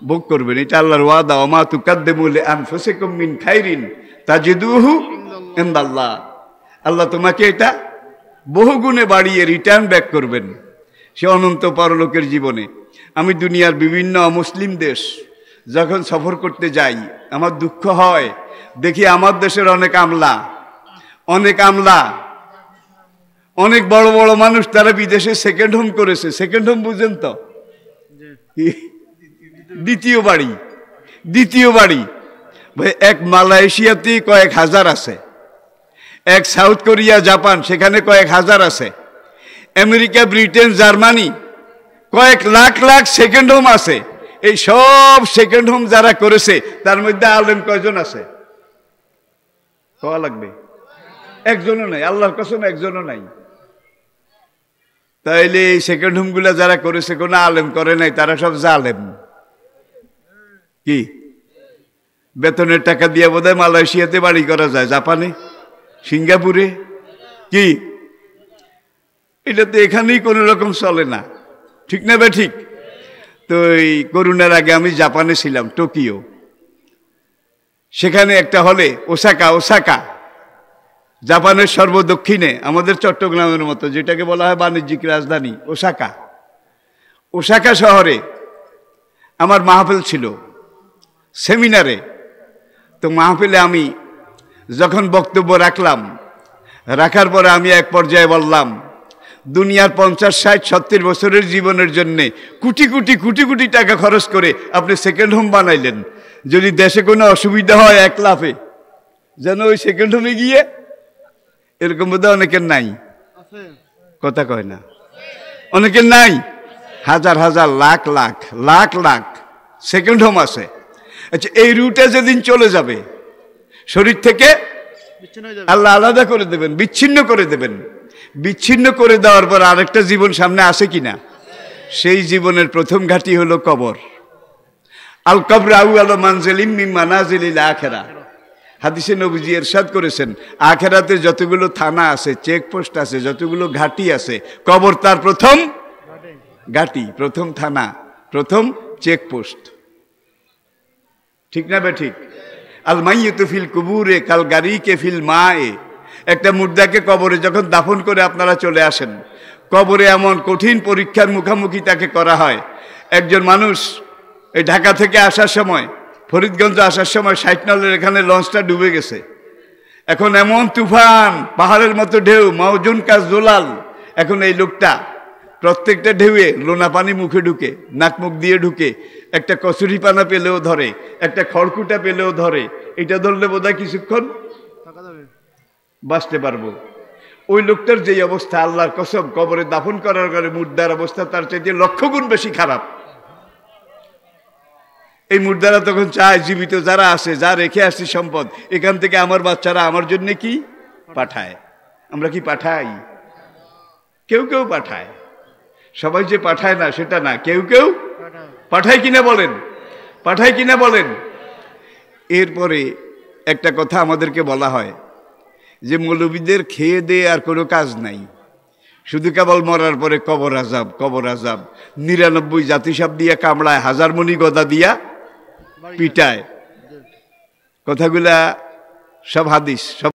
ভোগ করবেন। এটা আল্লাহর ওয়াদা, ওমা তুকাদ্দিমু লিআনফুসিকুম মিন খাইরিন তাজিদুহু ইনদাল্লাহ। আল্লাহ তোমাকে এটা বহুগুণে বাড়িয়ে রিটার্ন ব্যাক করবেন সে অনন্ত পরলোকের জীবনে। আমি দুনিয়ার বিভিন্ন মুসলিম দেশ যখন সফর করতে যাই, আমার দুঃখ হয়, দেখি আমার দেশের অনেক আমলা, অনেক বড় বড় মানুষ, তারা বিদেশে সেকেন্ড হোম করেছে। সেকেন্ড হোম বুঝেন তো? দ্বিতীয় বাড়ি। এক মালয়েশিয়াতে কয়েক হাজার আছে, এক সাউথ কোরিয়া, জাপান, সেখানে কয়েক হাজার আছে, আমেরিকা, ব্রিটেন, জার্মানি কয়েক লাখ লাখ সেকেন্ড হোম আছে। এই সব সেকেন্ড হোম যারা করেছে তার মধ্যে আলেম কয়জন আছে? হওয়া লাগবে, একজনও নাই, আল্লাহর কসম একজনও নাই। তাইলে এই সেকেন্ড হোম গুলা যারা করেছে কোনো আলেম করে নাই, তারা সব জালেম। কি বেতনের টাকা দিয়ে বোধহয় মালয়েশিয়াতে বাড়ি করা যায়, জাপানে, সিঙ্গাপুরে, কি এটা তো এখানেই কোনো রকম চলে না। ঠিক না বে ঠিক? তো এই করোনার আগে আমি জাপানে ছিলাম, টোকিও। সেখানে একটা হলে ওসাকা, জাপানের সর্বদক্ষিণে, আমাদের চট্টগ্রামের মতো, যেটাকে বলা হয় বাণিজ্যিক রাজধানী, ওসাকা শহরে আমার মাহফিল ছিল, সেমিনারে। তো মাহফিলে আমি যখন বক্তব্য রাখার পরে আমি এক পর্যায়ে বললাম, দুনিয়ার 50, 60, 70 বছরের জীবনের জন্য কোটি কোটি টাকা খরচ করে আপনি সেকেন্ড হোম বানাইলেন, যদি দেশে কোনো অসুবিধা হয় 1 লাফে যেন ওই সেকেন্ড হোমে গিয়ে, এরকম বোধহয় অনেকের নাই, কথা কয় না, অনেকের নাই, হাজার হাজার লাখ লাখ সেকেন্ড হোম আছে। আচ্ছা, এই রুটে যেদিন চলে যাবে শরীর থেকে আল্লাহ আলাদা করে দেবেন, বিচ্ছিন্ন করে দেবেন। বিচ্ছিন্ন করে দেওয়ার পর আরেকটা জীবন সামনে আসে কিনা? সেই জীবনের প্রথম ঘাঁটি হলো কবর। আল কবর আউয়ালু মানজিলিম মিন মানাজিলিল আখিরাহ। হাদিসে নবীজি ইরশাদ করেছেন, আখিরাতে যতগুলো থানা আছে, চেকপোস্ট আছে, যতগুলো ঘাঁটি আছে, কবর তার প্রথম ঘাঁটি, প্রথম থানা, প্রথম চেকপোস্ট। ঠিক না বে ঠিক? আল মাইয়িতু ফিল কুবুরে কাল গারিকে ফিল মায়ে। একটা মুর্দাকে কবরে যখন দাফন করে আপনারা চলে আসেন, কবরে এমন কঠিন পরীক্ষার মুখোমুখি তাকে করা হয়। একজন মানুষ এই ঢাকা থেকে আসার সময়, ফরিদগঞ্জ আসার সময় 60 নলের এখানে লঞ্চটা ডুবে গেছে। এখন এমন তুফান, পাহাড়ের মতো ঢেউ, মাউজুন কা জোলাল। এখন এই লোকটা প্রত্যেকটা ঢেউয়ে লোনা পানি মুখে ঢুকে, নাক মুখ দিয়ে ঢুকে, একটা কচুরি পানা পেলেও ধরে, একটা খড়কুটা পেলেও ধরে। এটা ধরলে বোধহয় কিছুক্ষণ বাঁচতে পারবো। ওই লোকটার যেই অবস্থা, আল্লাহর কসম, কবরে দাফন করার পরে মুর্দার অবস্থা তার চাইতে লক্ষ গুণ বেশি খারাপ। এই মুর্দারা তখন চায় জীবিত যারা আছে, যা রেখে আসছি সম্পদ, এখান থেকে আমার বাচ্চারা আমার জন্য কি পাঠায়। আমরা কি পাঠাই? কেউ পাঠায়, সবাই যে পাঠায় না সেটা না, কেউ পাঠায় কিনা বলেন। এরপরে একটা কথা আমাদেরকে বলা হয় যে মৌলবীদের খেয়ে দিয়ে আর কোনো কাজ নাই, শুধু কেবল মরার পরে কবর আজাব, কবর আজাব। 99 জাতিসাপ দিয়া কামড়ায়, 1000 মণি গদা দিয়া পিটায়। কথাগুলা সব হাদিস, সব